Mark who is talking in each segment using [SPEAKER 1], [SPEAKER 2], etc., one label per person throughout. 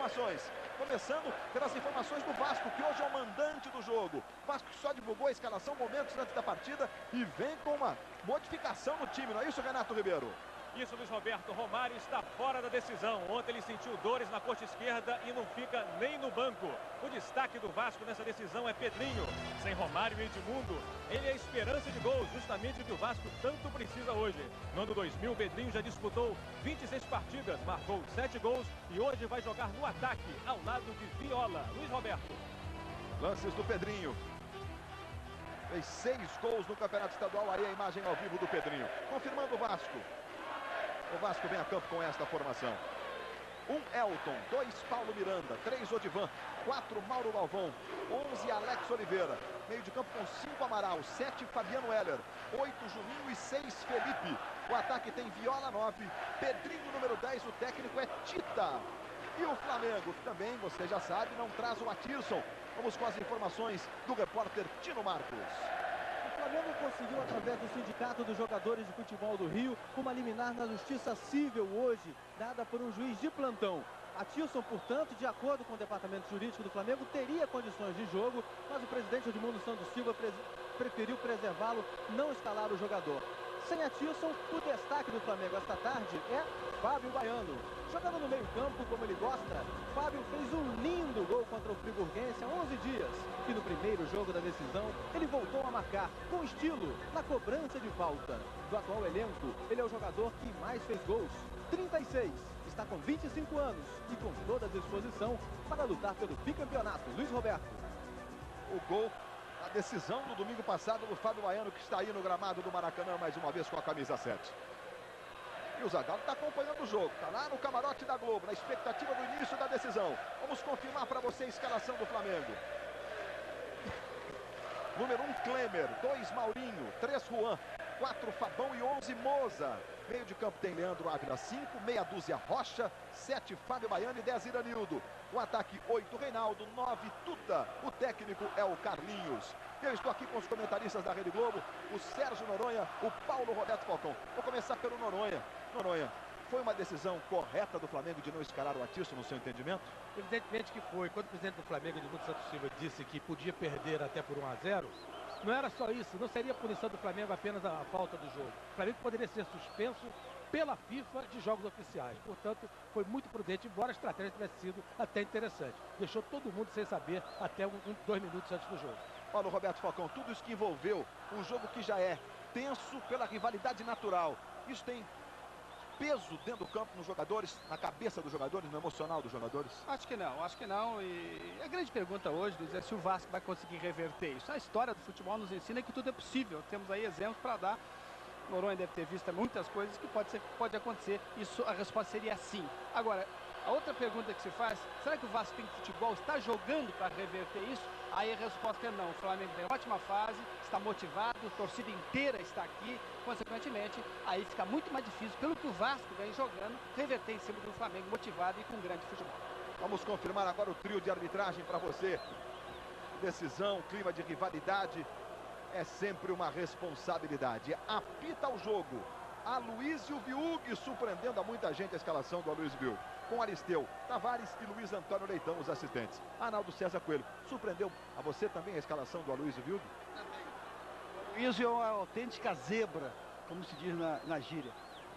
[SPEAKER 1] informações. Começando pelas informações do Vasco, que hoje é o mandante do jogo. O Vasco só divulgou a escalação momentos antes da partida e vem com uma modificação no time, não é isso, Renato Ribeiro?
[SPEAKER 2] Isso, Luiz Roberto. Romário está fora da decisão. Ontem ele sentiu dores na coxa esquerda e não fica nem no banco. O destaque do Vasco nessa decisão é Pedrinho. Sem Romário e Edmundo, ele é a esperança de gols, justamente o que o Vasco tanto precisa hoje. No ano 2000, Pedrinho já disputou 26 partidas, marcou 7 gols e hoje vai jogar no ataque, ao lado de Viola. Luiz Roberto.
[SPEAKER 1] Lances do Pedrinho. Fez 6 gols no Campeonato Estadual, aí a imagem ao vivo do Pedrinho. Confirmando o Vasco. O Vasco vem a campo com esta formação. 1 Elton, 2 Paulo Miranda, 3 Odivan, 4 Mauro Galvão, 11 Alex Oliveira. Meio de campo com 5 Amaral, 7 Fabiano Heller, 8 Juninho e 6 Felipe. O ataque tem Viola 9, Pedrinho número 10, o técnico é Tita. E o Flamengo também, você já sabe, não traz o Atirson. Vamos com as informações do repórter Tino Marcos.
[SPEAKER 3] O Flamengo conseguiu, através do Sindicato dos Jogadores de Futebol do Rio, uma liminar na Justiça Civil hoje, dada por um juiz de plantão. Atilson, portanto, de acordo com o Departamento Jurídico do Flamengo, teria condições de jogo, mas o presidente Edmundo Santos Silva preferiu preservá-lo, não escalar o jogador. Sem Atilson, o destaque do Flamengo esta tarde é Fábio Baiano. Jogando no meio-campo, como ele gosta, Fábio fez um lindo gol contra o Friburguense há 11 dias. E no primeiro jogo da decisão, ele voltou a marcar com estilo na cobrança de falta. Do atual elenco, ele é o jogador que mais fez gols. 36. Está com 25 anos e com toda a disposição para lutar pelo bicampeonato. Luiz Roberto.
[SPEAKER 1] O gol, a decisão do domingo passado do Fábio Baiano, que está aí no gramado do Maracanã mais uma vez com a camisa 7. E o Zagallo está acompanhando o jogo, está lá no camarote da Globo, na expectativa do início da decisão. Vamos confirmar para você a escalação do Flamengo. Número 1, Klemer, 2, Maurinho, 3, Juan, 4, Fabão e 11, Moza. Meio de campo tem Leandro Ávila, 5, meia dúzia Rocha, 7, Fábio Baiano e 10, Iranildo. O ataque, 8, Reinaldo, 9, Tuta. O técnico é o Carlinhos. Eu estou aqui com os comentaristas da Rede Globo, o Sérgio Noronha, o Paulo Roberto Falcão. Vou começar pelo Noronha. Noronha, foi uma decisão correta do Flamengo de não escalar o Atilson no seu entendimento?
[SPEAKER 4] Evidentemente que foi. Quando o presidente do Flamengo, Edmundo Santos Silva, disse que podia perder até por 1-0, não era só isso, não seria punição do Flamengo apenas a falta do jogo. O Flamengo poderia ser suspenso pela FIFA de jogos oficiais. Portanto, foi muito prudente, embora a estratégia tivesse sido até interessante. Deixou todo mundo sem saber até 2 minutos antes do jogo.
[SPEAKER 1] Paulo Roberto Falcão, tudo isso que envolveu um jogo que já é tenso pela rivalidade natural. Isso tem peso dentro do campo nos jogadores, na cabeça dos jogadores, no emocional dos jogadores?
[SPEAKER 5] Acho que não. E a grande pergunta hoje, Luiz, é se o Vasco vai conseguir reverter isso. A história do futebol nos ensina que tudo é possível. Temos aí exemplos para dar. Noronha deve ter visto muitas coisas que pode acontecer. Isso, a resposta seria sim. Agora, a outra pergunta que se faz, será que o Vasco tem futebol, está jogando para reverter isso? Aí a resposta é não. O Flamengo tem ótima fase, está motivado, a torcida inteira está aqui. Consequentemente, aí fica muito mais difícil, pelo que o Vasco vem jogando, reverter em cima do Flamengo motivado e com grande futebol.
[SPEAKER 1] Vamos confirmar agora o trio de arbitragem para você. Decisão, clima de rivalidade, é sempre uma responsabilidade. Apita o jogo. Aloysio Viug, surpreendendo a muita gente a escalação do Aloysio Viug. Com Aristeu, Tavares e Luiz Antônio Leitão, os assistentes. Arnaldo César Coelho, surpreendeu a você também a escalação do Aloysio Viug?
[SPEAKER 6] O Aloysio é uma autêntica zebra, como se diz na gíria.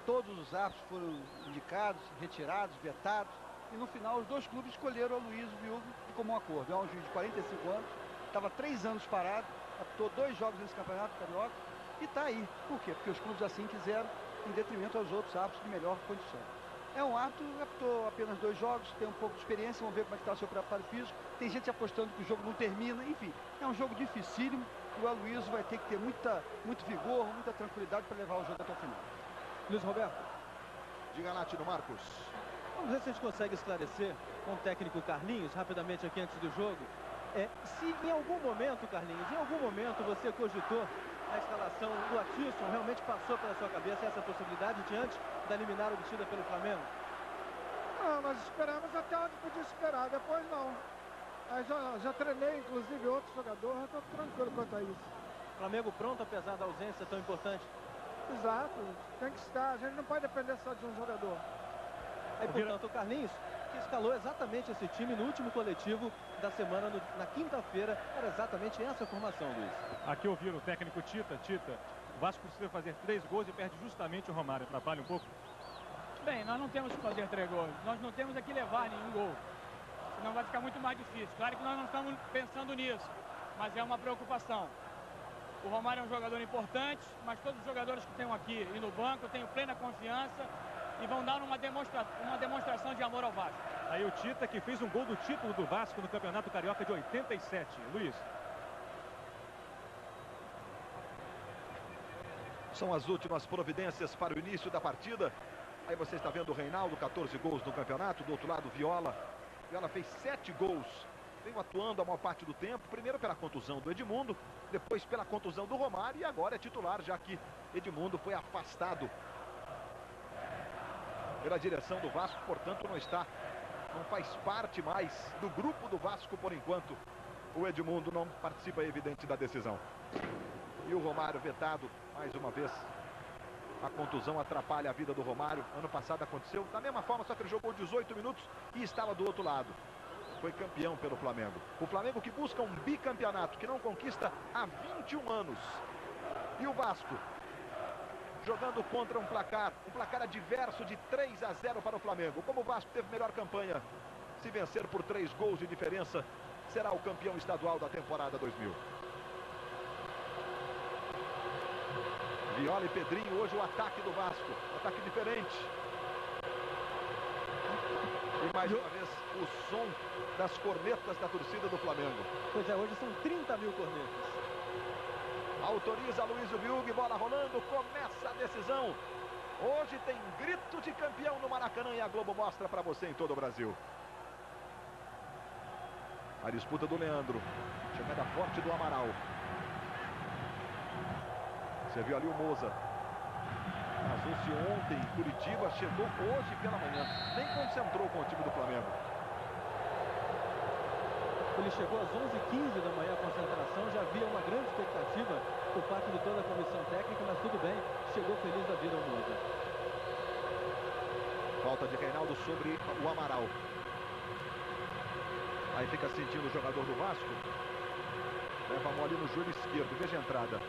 [SPEAKER 6] Todos os árbitros foram indicados, retirados, vetados. E no final os dois clubes escolheram o Aloysio Viug de comum acordo. É um juiz de 45 anos, estava 3 anos parado, apitou 2 jogos nesse campeonato carioca e está aí. Por quê? Porque os clubes assim quiseram, em detrimento aos outros árbitros de melhor condição. É um árbitro que apitou apenas 2 jogos, tem um pouco de experiência, vamos ver como é que está o seu preparo físico. Tem gente apostando que o jogo não termina, enfim, é um jogo dificílimo. O Aloysio vai ter que ter muito vigor, muita tranquilidade para levar o jogo até o final.
[SPEAKER 3] Luiz Roberto.
[SPEAKER 1] Diga lá, Tino Marcos.
[SPEAKER 3] Vamos ver se a gente consegue esclarecer com o técnico Carlinhos, rapidamente aqui antes do jogo. Se em algum momento, Carlinhos, você cogitou a escalação do Atilson, realmente passou pela sua cabeça essa possibilidade diante da liminar obtida pelo Flamengo?
[SPEAKER 7] Não, nós esperamos até onde podia esperar, depois não. Aí já treinei, inclusive, outro jogador, estou tranquilo quanto a isso.
[SPEAKER 3] Flamengo pronto, apesar da ausência tão importante?
[SPEAKER 7] Exato, tem que estar, a gente não pode depender só de um jogador.
[SPEAKER 3] Aí, portanto, o Carlinhos que escalou exatamente esse time no último coletivo da semana, na quinta-feira. Era exatamente essa formação, Luiz.
[SPEAKER 2] Aqui ouviram o técnico Tita. O Vasco precisa fazer 3 gols e perde justamente o Romário. Atrapalha um pouco?
[SPEAKER 8] Bem, nós não temos que fazer 3 gols. Nós não temos é que levar nenhum gol. Senão vai ficar muito mais difícil. Claro que nós não estamos pensando nisso, mas é uma preocupação. O Romário é um jogador importante, mas todos os jogadores que estão aqui e no banco têm plena confiança e vão dar uma demonstração de amor ao Vasco.
[SPEAKER 2] Aí o Tita, que fez um gol do título do Vasco no Campeonato Carioca de 87. Luiz.
[SPEAKER 1] São as últimas providências para o início da partida. Aí você está vendo o Reinaldo, 14 gols no campeonato. Do outro lado, Viola. Viola fez 7 gols. Veio atuando a maior parte do tempo. Primeiro pela contusão do Edmundo, depois pela contusão do Romário. E agora é titular, já que Edmundo foi afastado pela direção do Vasco. Portanto, não faz parte mais do grupo do Vasco por enquanto. O Edmundo não participa, é evidente, da decisão. E o Romário vetado mais uma vez. A contusão atrapalha a vida do Romário. Ano passado aconteceu da mesma forma, só que ele jogou 18 minutos e estava do outro lado. Foi campeão pelo Flamengo. O Flamengo que busca um bicampeonato, que não conquista há 21 anos. E o Vasco jogando contra um placar adverso de 3-0 para o Flamengo. Como o Vasco teve melhor campanha, se vencer por 3 gols de diferença, será o campeão estadual da temporada 2000. Viola e Pedrinho, hoje o ataque do Vasco. Ataque diferente. E mais uma vez o som das cornetas da torcida do Flamengo.
[SPEAKER 3] Pois é, hoje são 30 mil cornetas.
[SPEAKER 1] Autoriza Luiz Viug, bola rolando, começa a decisão. Hoje tem grito de campeão no Maracanã e a Globo mostra para você em todo o Brasil. A disputa do Leandro. Chegada forte do Amaral. Você viu ali o Moza. Casou-se ontem em Curitiba, chegou hoje pela manhã. Nem concentrou com o time do Flamengo.
[SPEAKER 3] Ele chegou às 11h15 da manhã, a concentração. Já havia uma grande expectativa por parte de toda a comissão técnica, mas tudo bem. Chegou feliz da vida o Moza.
[SPEAKER 1] Falta de Reinaldo sobre o Amaral. Aí fica sentindo o jogador do Vasco. Leva a mão ali no joelho esquerdo. Veja a entrada.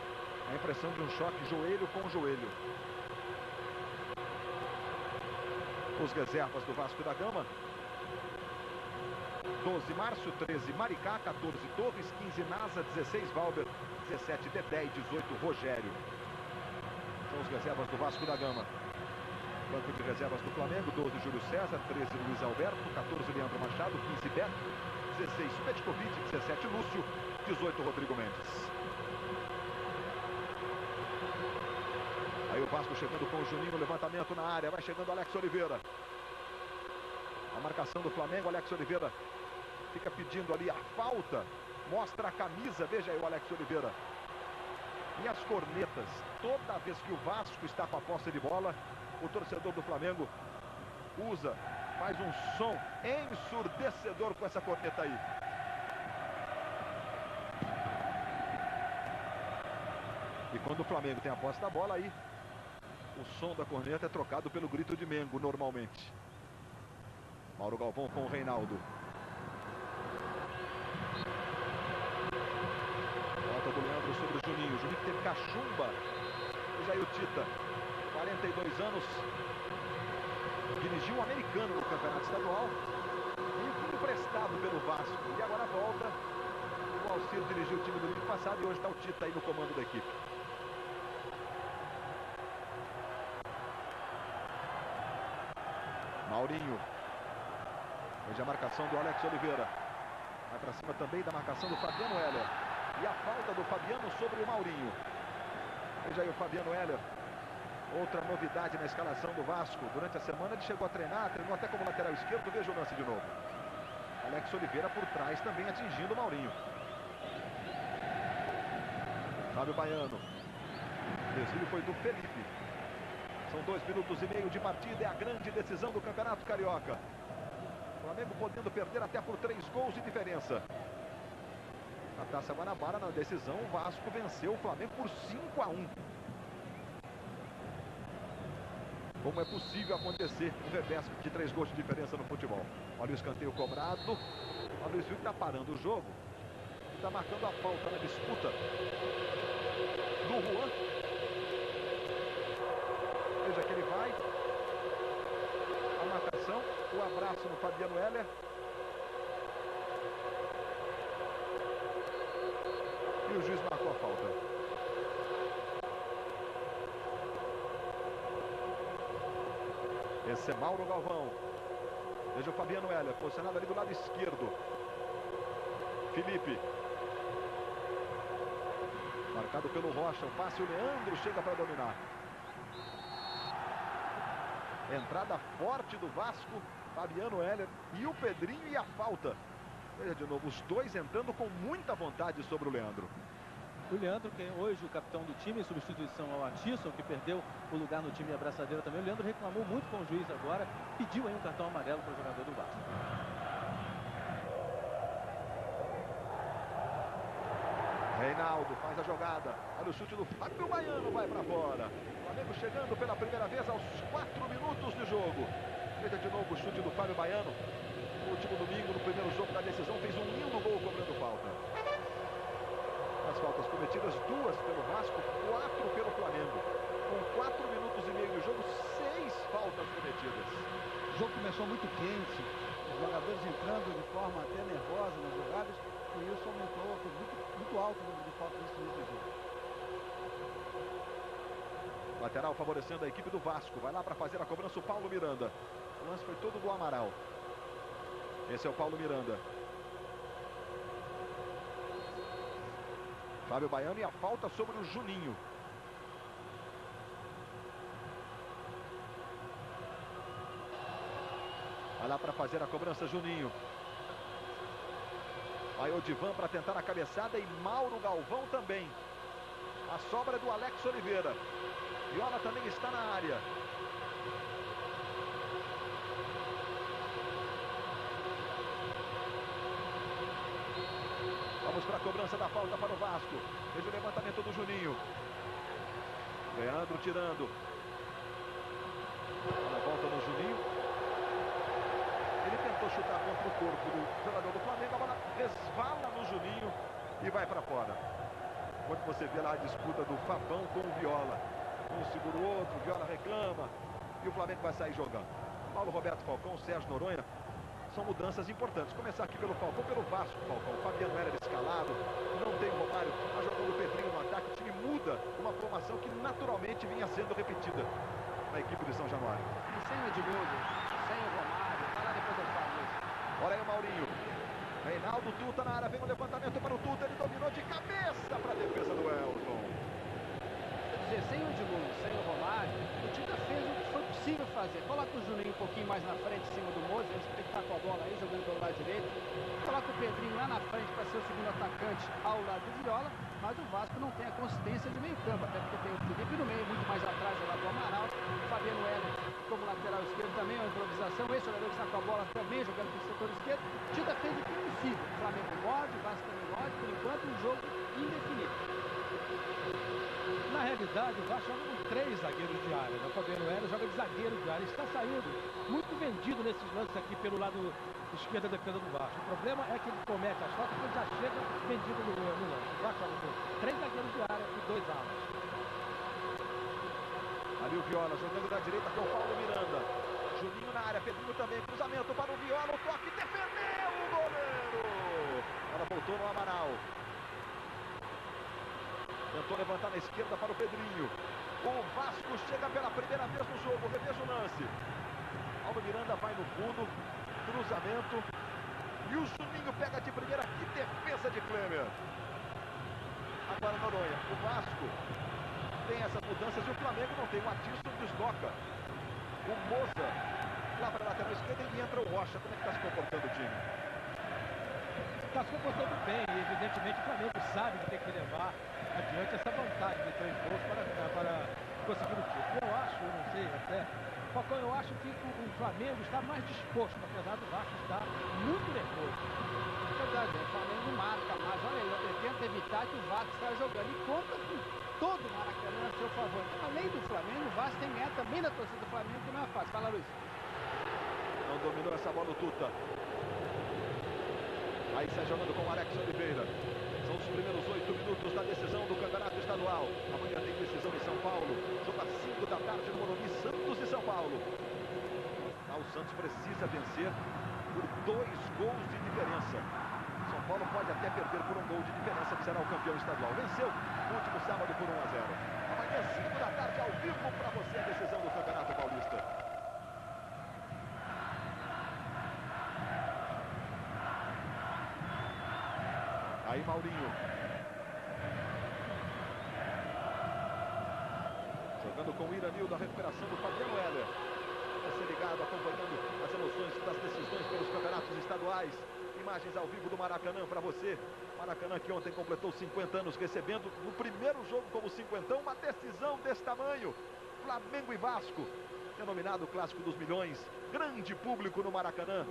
[SPEAKER 1] A impressão de um choque joelho com joelho. Os reservas do Vasco da Gama. 12 Márcio, 13 Maricá, 14 Torres, 15 Nasa, 16 Valber, 17 Dedé e 18 Rogério. São os reservas do Vasco da Gama. Banco de reservas do Flamengo, 12 Júlio César, 13 Luiz Alberto, 14 Leandro Machado, 15 Beto, 16 Petkovic, 17 Lúcio, 18 Rodrigo Mendes. Aí o Vasco chegando com o Juninho, levantamento na área, vai chegando Alex Oliveira. A marcação do Flamengo, Alex Oliveira fica pedindo ali a falta, mostra a camisa, veja aí o Alex Oliveira. E as cornetas, toda vez que o Vasco está com a posse de bola, o torcedor do Flamengo faz um som ensurdecedor com essa corneta aí. E quando o Flamengo tem a posse da bola aí, o som da corneta é trocado pelo grito de Mengo normalmente. Mauro Galvão com o Reinaldo. Volta do Leandro sobre o Juninho. O Juninho que teve cachumba. Veja aí o Tita. 42 anos. Dirigiu um americano no campeonato estadual. E foi emprestado pelo Vasco. E agora volta. O Alcir dirigiu o time do ano passado e hoje está o Tita aí no comando da equipe. Maurinho. Veja a marcação do Alex Oliveira. Vai para cima também da marcação do Fabiano Heller. E a falta do Fabiano sobre o Maurinho. Veja aí o Fabiano Heller. Outra novidade na escalação do Vasco. Durante a semana ele chegou a treinou até como lateral esquerdo. Veja o lance de novo. Alex Oliveira por trás também atingindo o Maurinho. Fábio Baiano. O desvio foi do Felipe. São 2 minutos e meio de partida. É a grande decisão do Campeonato Carioca. O Flamengo podendo perder até por 3 gols de diferença. Na Taça Guanabara, na decisão, o Vasco venceu o Flamengo por 5-1. como é possível acontecer um reverso de 3 gols de diferença no futebol. Olha o escanteio cobrado. Olha o Luiz Felipe está parando o jogo. Está marcando a falta na disputa do Juan. Veja que ele vai. A marcação, o abraço no Fabiano Heller. E o juiz marcou a falta. Esse é Mauro Galvão. Veja o Fabiano Heller, posicionado ali do lado esquerdo. Felipe. Marcado pelo Rocha. O passe, o Leandro chega para dominar. Entrada forte do Vasco. Fabiano Heller e o Pedrinho e a falta. Veja de novo, os dois entrando com muita vontade sobre o Leandro.
[SPEAKER 3] O Leandro, que é hoje o capitão do time, em substituição ao Atisson, que perdeu o lugar no time e a abraçadeira também. O Leandro reclamou muito com o juiz agora, pediu aí um cartão amarelo para o jogador do Vasco.
[SPEAKER 1] Reinaldo faz a jogada. Olha o chute do Fábio Baiano, vai para fora. O Flamengo chegando pela primeira vez aos 4 minutos de jogo. Veja de novo o chute do Fábio Baiano. No último domingo, no primeiro jogo da decisão, fez um lindo gol cobrando falta. As faltas cometidas, 2 pelo Vasco, 4 pelo Flamengo. Com 4 minutos e meio de jogo, 6 faltas cometidas.
[SPEAKER 6] O jogo começou muito quente, os jogadores entrando de forma até nervosa nas jogadas, e isso aumentou, foi muito alto o número de faltas nesse início do jogo.
[SPEAKER 1] Lateral favorecendo a equipe do Vasco. Vai lá para fazer a cobrança o Paulo Miranda. O lance foi todo do Amaral. Esse é o Paulo Miranda. Fábio Baiano e a falta sobre o Juninho. Vai lá para fazer a cobrança Juninho. Vai o Divan para tentar a cabeçada e Mauro Galvão também. A sobra é do Alex Oliveira. Viola também está na área. Vamos para a cobrança da falta para o Vasco. Veja o levantamento do Juninho. Leandro tirando. A volta no Juninho. Ele tentou chutar contra o corpo do jogador do Flamengo. A bola resvala no Juninho e vai para fora. Quando você vê lá a disputa do Fabão com o Viola. Um segura o outro, o Viola reclama. E o Flamengo vai sair jogando. Paulo Roberto Falcão, Sérgio Noronha. São mudanças importantes. Começar aqui pelo Falcão, pelo Vasco, Falcão. O Fabiano Heller escalado, não tem o Romário, está jogando o Pedrinho no ataque. O time muda uma formação que naturalmente vinha sendo repetida na equipe de São Januário.
[SPEAKER 5] E sem o Edmundo, sem o Romário, tá lá depois eu falo isso.
[SPEAKER 1] Olha aí o Maurinho. Reinaldo, Tuta na área, vem o levantamento para o Tuta, ele dominou de cabeça para a defesa do Elton.
[SPEAKER 5] Quer dizer, sem o Edmundo, sem o Romário, o Tita fez o que foi possível fazer. Coloca o Juninho um pouquinho mais na frente, em cima do Moza, ele tem que estar com a bola aí, jogando pelo lado direito. Coloca o Pedrinho lá na frente para ser o segundo atacante ao lado do Viola, mas o Vasco não tem a consistência de meio campo, até porque tem o Felipe no meio, muito mais atrás do lado do Amaral. O Fabiano Heller como lateral esquerdo também é uma improvisação. Esse jogador que está com a bola também jogando pelo setor esquerdo. O Tita fez o que é possível. O Flamengo morde, o Vasco também morde, por enquanto um jogo indefinido.
[SPEAKER 4] Na realidade, o Vasco joga com 3 zagueiros de área. O Fabiano Heller joga de zagueiro de área. Está saindo muito vendido nesses lances aqui pelo lado esquerdo da defesa do Vasco. O problema é que ele comete as faltas e já chega vendido no lance. O Vasco joga com 3 zagueiros de área e 2 alas.
[SPEAKER 1] Ali o Viola jogando da direita com o Paulo Miranda. Juninho na área, Pedrinho também. Cruzamento para o Viola, o toque, defendeu o goleiro. Ela voltou no Amaral. Tentou levantar na esquerda para o Pedrinho. O Vasco chega pela primeira vez no jogo. Reveja o lance. Paulo Miranda vai no fundo. Cruzamento. E o Juninho pega de primeira. Que defesa de Klemer. Agora Noronha. O Vasco tem essas mudanças e o Flamengo não tem. O Atisson desloca. O Moza lá para a lateral esquerda e entra o Rocha. Como é que está se comportando o time?
[SPEAKER 4] Está se comportando bem e evidentemente o Flamengo sabe que tem que levar adiante essa vantagem de 3 gols para conseguir o título. Eu acho, eu não sei até, Falcão, eu acho que o Flamengo está mais disposto, apesar do Vasco estar muito nervoso.
[SPEAKER 5] É verdade, o Flamengo marca mais. Olha aí, ele tenta evitar que o Vasco saia jogando e conta com todo o Maracanã a seu favor. Então, além do Flamengo, o Vasco tem que ganhar também da torcida do Flamengo, que não é fácil. Fala, Luiz.
[SPEAKER 1] Não dominou essa bola o Tuta. Aí sai jogando com o Alex Oliveira. São os primeiros 8 minutos da decisão do Campeonato Estadual. Amanhã tem decisão em São Paulo. Jogo às 5 da tarde no Morumbi, Santos e São Paulo. O Santos precisa vencer por 2 gols de diferença. São Paulo pode até perder por 1 gol de diferença, que será o campeão estadual. Venceu no último sábado por 1-0. Amanhã, 5 da tarde, ao vivo para você a decisão do Campeonato Paulista. Aí Maurinho. Jogando com o Iranildo, a recuperação do Fabiano Heller. Você ligado, acompanhando as emoções das decisões pelos campeonatos estaduais. Imagens ao vivo do Maracanã para você. Maracanã que ontem completou 50 anos, recebendo no primeiro jogo como cinquentão uma decisão desse tamanho. Flamengo e Vasco, denominado Clássico dos Milhões. Grande público no Maracanã.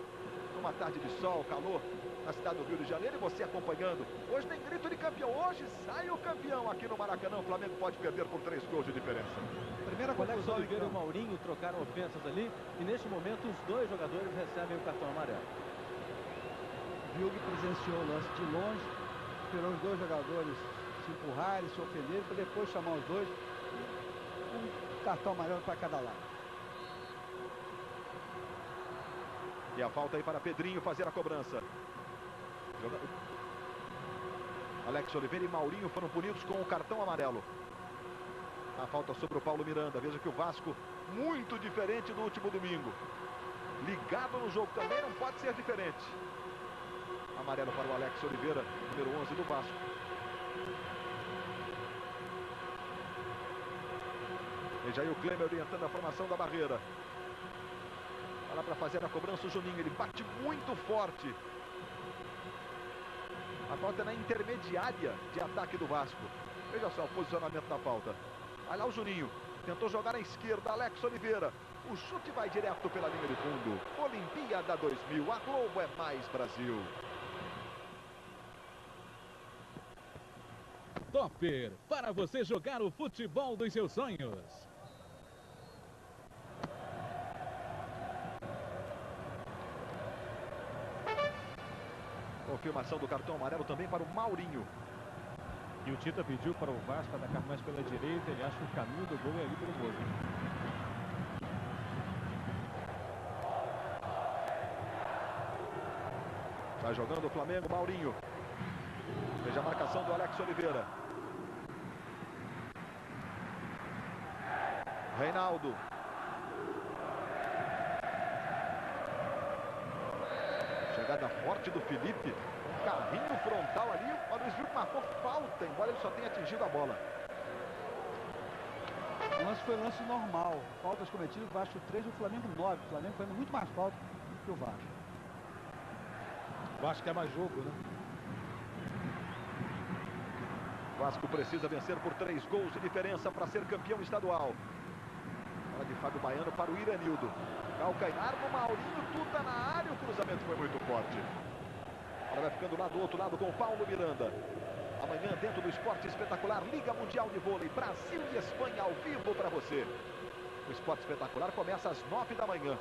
[SPEAKER 1] Numa tarde de sol, calor, na cidade do Rio de Janeiro, e você acompanhando. Hoje tem grito de campeão. Hoje sai o campeão aqui no Maracanã. O Flamengo pode perder por 3 gols de diferença.
[SPEAKER 3] Primeira o Alex Oliveira e o Maurinho trocaram ofensas ali, e neste momento os 2 jogadores recebem o cartão amarelo.
[SPEAKER 6] Vilg presenciou o lance de longe, esperou os 2 jogadores se empurrarem, se ofenderem, para depois chamar os 2. Um cartão amarelo para cada lado.
[SPEAKER 1] E a falta aí para Pedrinho fazer a cobrança. Alex Oliveira e Maurinho foram punidos com o cartão amarelo. A falta sobre o Paulo Miranda. Veja que o Vasco, muito diferente do último domingo. Ligado no jogo também, não pode ser diferente. Amarelo para o Alex Oliveira, número 11 do Vasco. Veja aí o Klemer orientando a formação da barreira. Vai lá para fazer a cobrança o Juninho. Ele bate muito forte. A falta é na intermediária de ataque do Vasco. Veja só o posicionamento da falta. Vai lá o Juninho. Tentou jogar na esquerda. Alex Oliveira. O chute vai direto pela linha de fundo. Olimpíada 2000. A Globo é mais Brasil.
[SPEAKER 9] Topper, para você jogar o futebol dos seus sonhos.
[SPEAKER 1] Confirmação do cartão amarelo também para o Maurinho.
[SPEAKER 2] E o Tita pediu para o Vasco atacar mais pela direita. Ele acha que o caminho do gol é ali pelo Moza.
[SPEAKER 1] Vai jogando o Flamengo, Maurinho. Veja a marcação do Alex Oliveira. Reinaldo. Chegada forte do Felipe. Um carrinho frontal ali. O Luiz Vilg marcou falta, embora ele só tenha atingido a bola.
[SPEAKER 6] O lance foi lance normal. Faltas cometidas, o Vasco 3 e o Flamengo 9. O Flamengo foi muito mais falta que o Vasco.
[SPEAKER 4] O Vasco é mais jogo, né?
[SPEAKER 1] O Vasco precisa vencer por 3 gols de diferença para ser campeão estadual. Bola de Fábio Baiano para o Iranildo. Calcanhar no Maurinho, Tuta na área. O cruzamento foi muito forte. Ela vai ficando lá do outro lado com o Paulo Miranda. Amanhã, dentro do Esporte Espetacular, Liga Mundial de Vôlei, Brasil e Espanha ao vivo para você. O Esporte Espetacular começa às 9 da manhã.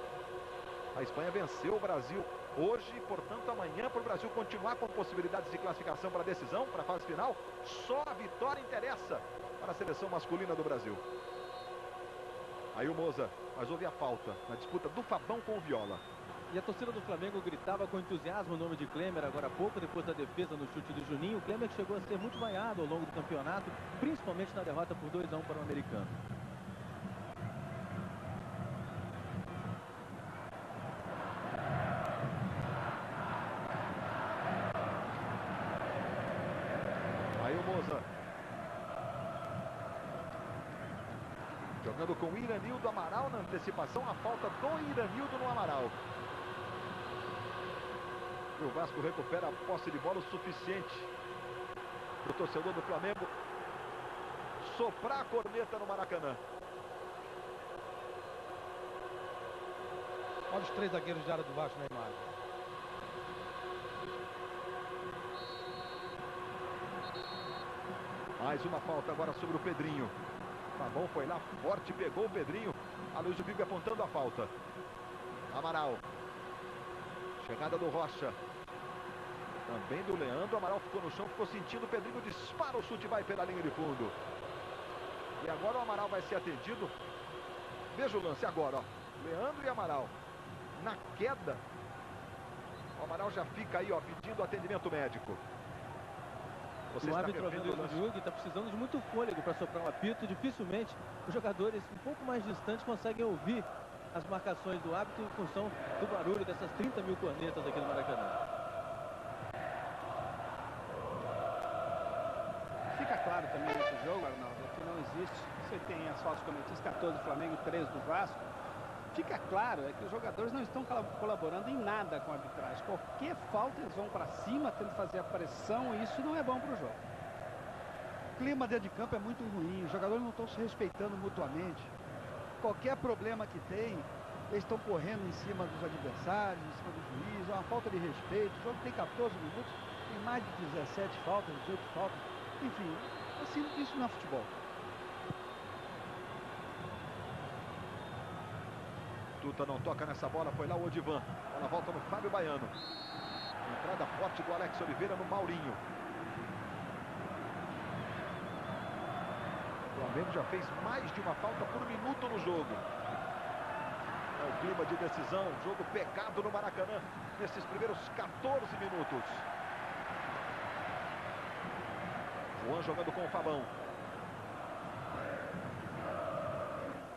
[SPEAKER 1] A Espanha venceu o Brasil hoje, portanto, amanhã, para o Brasil continuar com possibilidades de classificação para a decisão, para a fase final, só a vitória interessa para a seleção masculina do Brasil. Aí o Moza, mas houve a falta na disputa do Fabão com o Viola.
[SPEAKER 3] E a torcida do Flamengo gritava com entusiasmo o nome de Klemer agora há pouco, depois da defesa no chute do Juninho. O Klemer chegou a ser muito vaiado ao longo do campeonato, principalmente na derrota por 2-1 para o americano.
[SPEAKER 1] Aí o Moza. Jogando com o Iranildo, Amaral na antecipação, a falta do Iranildo no Amaral. O Vasco recupera a posse de bola o suficiente para o torcedor do Flamengo soprar a corneta no Maracanã.
[SPEAKER 4] Olha os 3 zagueiros de área do Vasco na imagem.
[SPEAKER 1] Mais uma falta agora sobre o Pedrinho. Fabão foi lá forte, pegou o Pedrinho. Aloysio Bibi apontando a falta. Amaral. Chegada do Rocha. Também do Leandro. Amaral ficou no chão, ficou sentindo. O Pedrinho dispara o chute, vai pela linha de fundo. E agora o Amaral vai ser atendido. Veja o lance agora, ó. Leandro e Amaral. Na queda. O Amaral já fica aí, ó, pedindo atendimento médico.
[SPEAKER 3] O árbitro está precisando de muito fôlego para soprar um apito. Dificilmente os jogadores um pouco mais distantes conseguem ouvir as marcações do árbitro em função do barulho dessas 30 mil cornetas aqui no Maracanã.
[SPEAKER 5] Fica claro também nesse jogo, Arnaldo, que não existe. Você tem as faltas cometidas, 14 do Flamengo, 13 do Vasco. Fica claro que os jogadores não estão colaborando em nada com a arbitragem. Qualquer falta eles vão para cima, tentando fazer a pressão, e isso não é bom para o jogo.
[SPEAKER 6] O clima dentro de campo é muito ruim, os jogadores não estão se respeitando mutuamente. Qualquer problema que tem, eles estão correndo em cima dos adversários, em cima do juiz, é uma falta de respeito. O jogo tem 14 minutos, tem mais de 17 faltas, 18 faltas. Enfim, assim, isso não é futebol.
[SPEAKER 1] Tuta não toca nessa bola, foi lá o Odivan. Ela volta no Fábio Baiano. Entrada forte do Alex Oliveira no Maurinho. O Flamengo já fez mais de uma falta por minuto no jogo. É o clima de decisão, jogo pegado no Maracanã nesses primeiros 14 minutos. Juan jogando com o Fabão.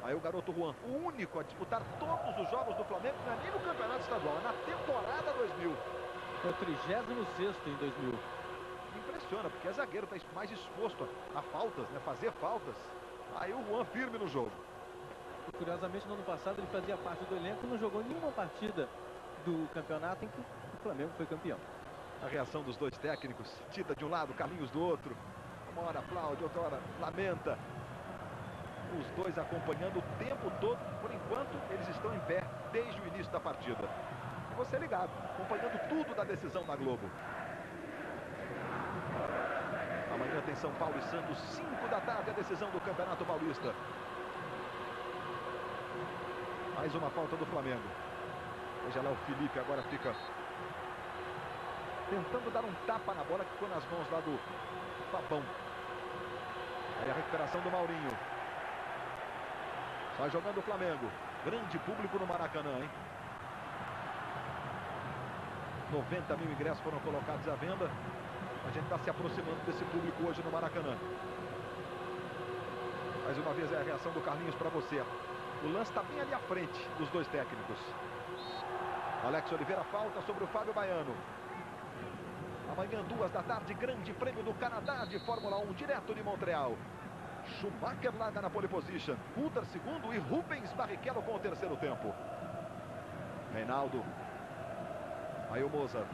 [SPEAKER 1] Aí o garoto Juan, o único a disputar todos os jogos do Flamengo, não é nem no Campeonato Estadual, é na temporada 2000.
[SPEAKER 3] É o 36º em 2000.
[SPEAKER 1] Impressiona, porque é zagueiro, está mais exposto a faltas, né? Fazer faltas. Aí o Juan firme no jogo.
[SPEAKER 3] E, curiosamente, no ano passado ele fazia parte do elenco e não jogou nenhuma partida do campeonato em que o Flamengo foi campeão.
[SPEAKER 1] A reação dos dois técnicos, Tita de um lado, Carlinhos do outro. Uma hora aplaude, outra hora lamenta. Os dois acompanhando o tempo todo. Por enquanto, eles estão em pé desde o início da partida. E você ligado, acompanhando tudo da decisão da Globo. Amanhã tem São Paulo e Santos, 5 da tarde, a decisão do Campeonato Paulista. Mais uma falta do Flamengo. Veja lá o Felipe, agora fica tentando dar um tapa na bola que ficou nas mãos lá do Fabão. Aí a recuperação do Maurinho. Sai jogando o Flamengo. Grande público no Maracanã, hein? 90 mil ingressos foram colocados à venda. A gente está se aproximando desse público hoje no Maracanã. Mais uma vez é a reação do Carlinhos para você. O lance está bem ali à frente dos dois técnicos. Alex Oliveira falta sobre o Fábio Baiano. Amanhã, 2 da tarde, Grande Prêmio do Canadá de Fórmula 1, direto de Montreal. Schumacher larga na pole position, Coulthard segundo e Rubens Barrichello com o terceiro tempo. Reinaldo. Aí o Mozart.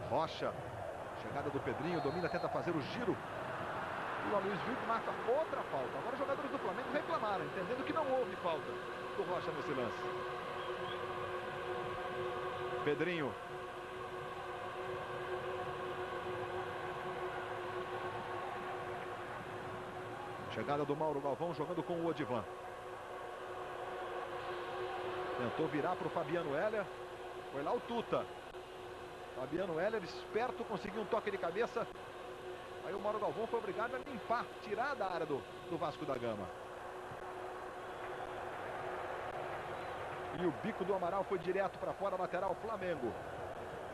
[SPEAKER 1] Rocha. Chegada do Pedrinho, domina, tenta fazer o giro. E o Aloysio Bibi marca outra falta. Agora os jogadores do Flamengo reclamaram, entendendo que não houve falta do Rocha nesse lance. Pedrinho. Chegada do Mauro Galvão jogando com o Odivan. Tentou virar para o Fabiano Heller. Foi lá o Tuta. Fabiano Heller, esperto, conseguiu um toque de cabeça. Aí o Mauro Galvão foi obrigado a limpar, tirar da área do Vasco da Gama. E o bico do Amaral foi direto para fora, lateral Flamengo.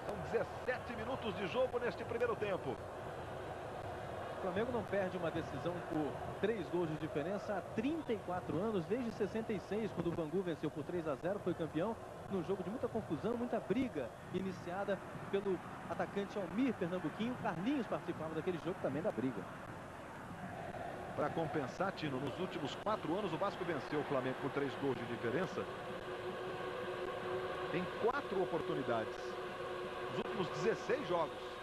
[SPEAKER 1] São 17 minutos de jogo neste primeiro tempo.
[SPEAKER 3] O Flamengo não perde uma decisão por 3 gols de diferença há 34 anos, desde 66, quando o Bangu venceu por 3-0, foi campeão, num jogo de muita confusão, muita briga, iniciada pelo atacante Almir Pernambuquinho. Carlinhos participava daquele jogo também da briga.
[SPEAKER 1] Para compensar, Tino, nos últimos 4 anos o Vasco venceu o Flamengo por 3 gols de diferença em 4 oportunidades. Nos últimos 16 jogos.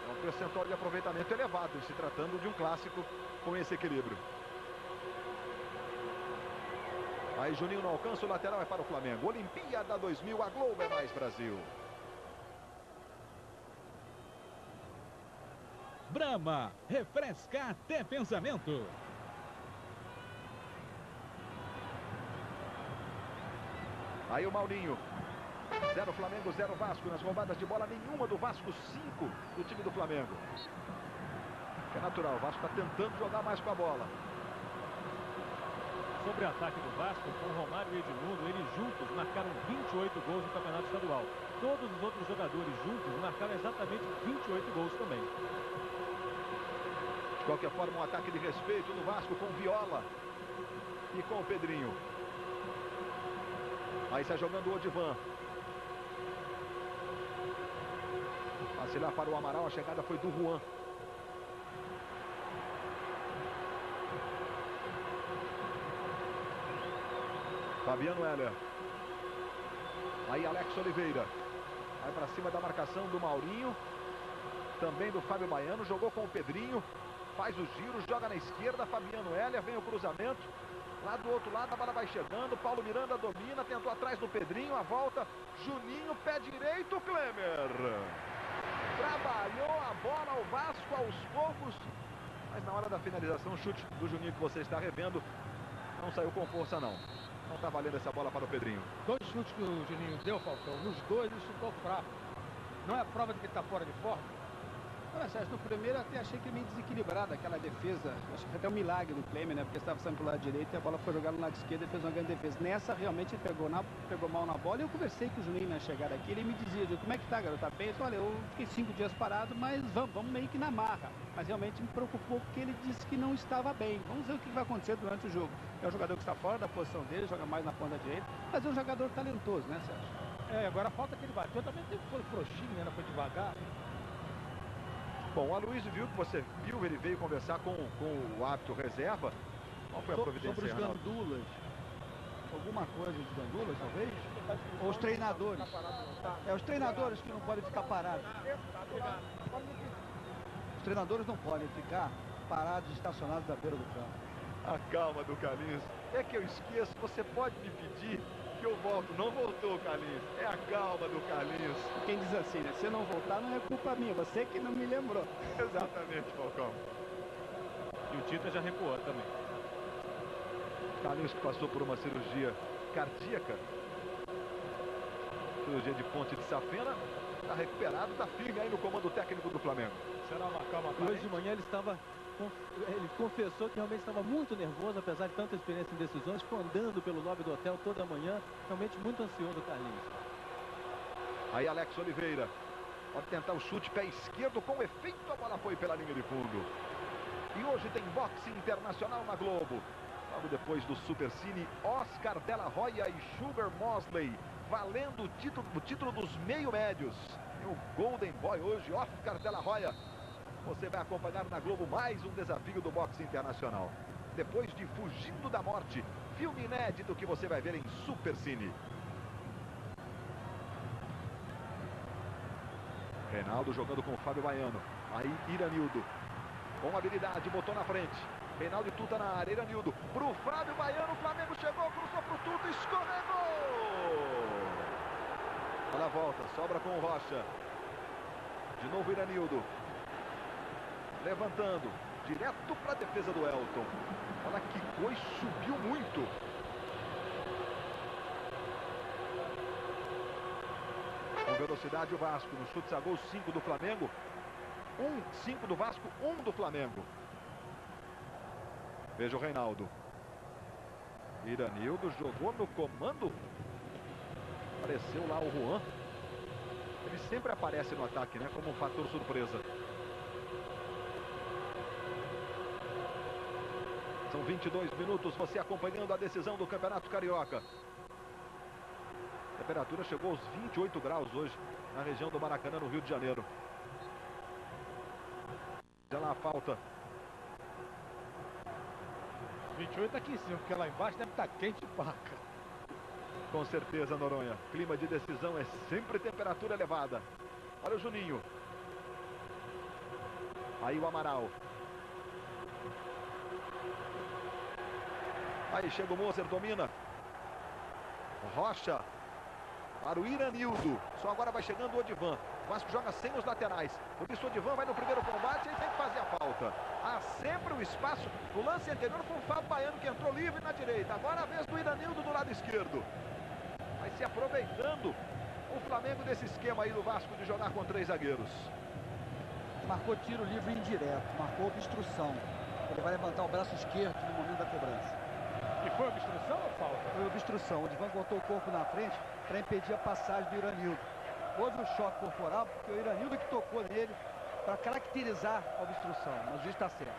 [SPEAKER 1] É um percentual de aproveitamento elevado, se tratando de um clássico com esse equilíbrio. Aí Juninho não alcança, o lateral é para o Flamengo. Olimpíada 2000, a Globo é mais Brasil.
[SPEAKER 9] Brahma, refresca até pensamento.
[SPEAKER 1] Aí o Maurinho. 0 Flamengo, 0 Vasco. Nas roubadas de bola, nenhuma do Vasco, 5 do time do Flamengo. Que é natural, o Vasco está tentando jogar mais com a bola.
[SPEAKER 2] Sobre o ataque do Vasco, com Romário e Edmundo, eles juntos marcaram 28 gols no Campeonato Estadual. Todos os outros jogadores juntos marcaram exatamente 28 gols também.
[SPEAKER 1] De qualquer forma, um ataque de respeito no Vasco com Viola e com o Pedrinho. Aí está jogando o Odivan. Passe lá para o Amaral, a chegada foi do Juan. Fabiano Heller. Aí Alex Oliveira. Vai para cima da marcação do Maurinho. Também do Fábio Baiano. Jogou com o Pedrinho. Faz o giro, joga na esquerda. Fabiano Heller, vem o cruzamento. Lá do outro lado a bola vai chegando. Paulo Miranda domina, tentou atrás do Pedrinho. A volta, Juninho, pé direito, Klemer. Trabalhou a bola o Vasco aos poucos. Mas na hora da finalização, o chute do Juninho que você está revendo não saiu com força não. Não está valendo essa bola para o Pedrinho.
[SPEAKER 4] 2 chutes que o Juninho deu, Falcão. Nos 2 ele chutou fraco. Não é prova de que ele está fora de forma?
[SPEAKER 5] Olha, Sérgio, no primeiro eu até achei que meio desequilibrado aquela defesa. Acho que foi até um milagre do Klemer, né? Porque estava saindo pro lado direito e a bola foi jogada no lado esquerdo e fez uma grande defesa. Nessa, realmente, ele pegou mal na bola. E eu conversei com o Juninho na chegada aqui. Ele me dizia, como é que tá, garoto? Tá bem? Eu disse, olha, eu fiquei 5 dias parado, mas vamos meio que na marra. Mas realmente me preocupou porque ele disse que não estava bem. Vamos ver o que vai acontecer durante o jogo. É um jogador que está fora da posição dele, joga mais na ponta direita, mas é um jogador talentoso, né, Sérgio?
[SPEAKER 4] Agora a falta que ele bateu também foi frouxinho, né? Foi devagar.
[SPEAKER 1] Bom, o Aloysio viu que você viu, ele veio conversar com o árbitro reserva. Qual foi a providência?
[SPEAKER 6] Sobre os gandulas. Alguma coisa de gandulas, talvez? Ou os treinadores? Os treinadores que não podem ficar parados. Os treinadores não podem ficar parados, estacionados à beira do campo.
[SPEAKER 1] A calma do Carlinhos. É que eu esqueço, você pode me pedir que eu volto. Não voltou, Carlinhos. É a calma do Carlinhos.
[SPEAKER 5] Quem diz assim, né? Se eu não voltar, não é culpa minha. Você que não me lembrou.
[SPEAKER 1] Exatamente, Falcão.
[SPEAKER 2] E o Tita já recuou também.
[SPEAKER 1] Carlinhos que passou por uma cirurgia cardíaca. Cirurgia de ponte de safena. Está recuperado, está firme aí no comando técnico do Flamengo.
[SPEAKER 3] Será uma calma. Hoje de manhã ele confessou que realmente estava muito nervoso, apesar de tanta experiência em decisões. Ficou andando pelo lobby do hotel toda manhã. Realmente muito ansioso o Carlinhos.
[SPEAKER 1] Aí Alex Oliveira. Pode tentar o chute, pé esquerdo. Com efeito, a bola foi pela linha de fundo. E hoje tem boxe internacional na Globo. Logo depois do Super Cine, Oscar de la Hoya e Sugar Mosley. Valendo o título dos meio-médios. E o Golden Boy hoje, Oscar de la Hoya. Você vai acompanhar na Globo mais um desafio do boxe internacional. Depois de Fugindo da Morte, filme inédito que você vai ver em Super Cine. Reinaldo jogando com o Fábio Baiano. Aí Iranildo. Com habilidade, botou na frente. Reinaldo e Tuta na área. Iranildo pro Fábio Baiano. O Flamengo chegou, cruzou pro Tuta, escorregou. Ela volta, sobra com o Rocha. De novo Iranildo. Levantando, direto para a defesa do Elton. Olha que coisa, subiu muito. Com velocidade o Vasco, no chute a gol 5 do Flamengo. 5 do Vasco, 1 do Flamengo. Veja o Reinaldo. Iranildo jogou no comando. Apareceu lá o Juan. Ele sempre aparece no ataque, né? Como um fator surpresa. São 22 minutos, você acompanhando a decisão do Campeonato Carioca. A temperatura chegou aos 28 graus hoje, na região do Maracanã, no Rio de Janeiro. Já lá a falta.
[SPEAKER 4] 28 aqui em cima, porque lá embaixo deve estar quente e paca.
[SPEAKER 1] Com certeza, Noronha. Clima de decisão é sempre temperatura elevada. Olha o Juninho. Aí o Amaral. Aí chega o Moser, domina. Rocha. para o Iranildo. Só agora vai chegando o Odivan. O Vasco joga sem os laterais. Por isso o Odivan vai no primeiro combate e tem que fazer a falta. Há sempre o espaço. No lance anterior foi o Fábio Baiano que entrou livre na direita. Agora a vez do Iranildo do lado esquerdo. Vai se aproveitando o Flamengo desse esquema aí do Vasco de jogar com 3 zagueiros.
[SPEAKER 6] Marcou tiro livre indireto, marcou obstrução. Ele vai levantar o braço esquerdo no momento da cobrança.
[SPEAKER 4] E foi obstrução ou falta?
[SPEAKER 6] Foi obstrução. O Odivan botou o corpo na frente para impedir a passagem do Iranildo. Houve um choque corporal porque o Iranildo que tocou nele para caracterizar a obstrução. Mas o juiz está certo.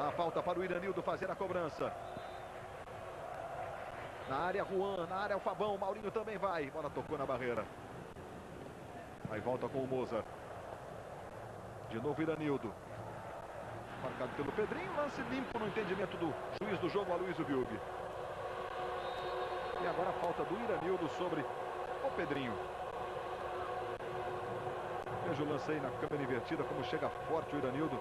[SPEAKER 1] A falta para o Iranildo fazer a cobrança. Na área Juan, na área o Fabão, o Maurinho também vai. Bola tocou na barreira. Aí volta com o Moza. De novo Iranildo. Marcado pelo Pedrinho, lance limpo no entendimento do juiz do jogo, Aloysio Vilg. E agora a falta do Iranildo sobre o Pedrinho. Veja o lance aí na câmera invertida, como chega forte o Iranildo.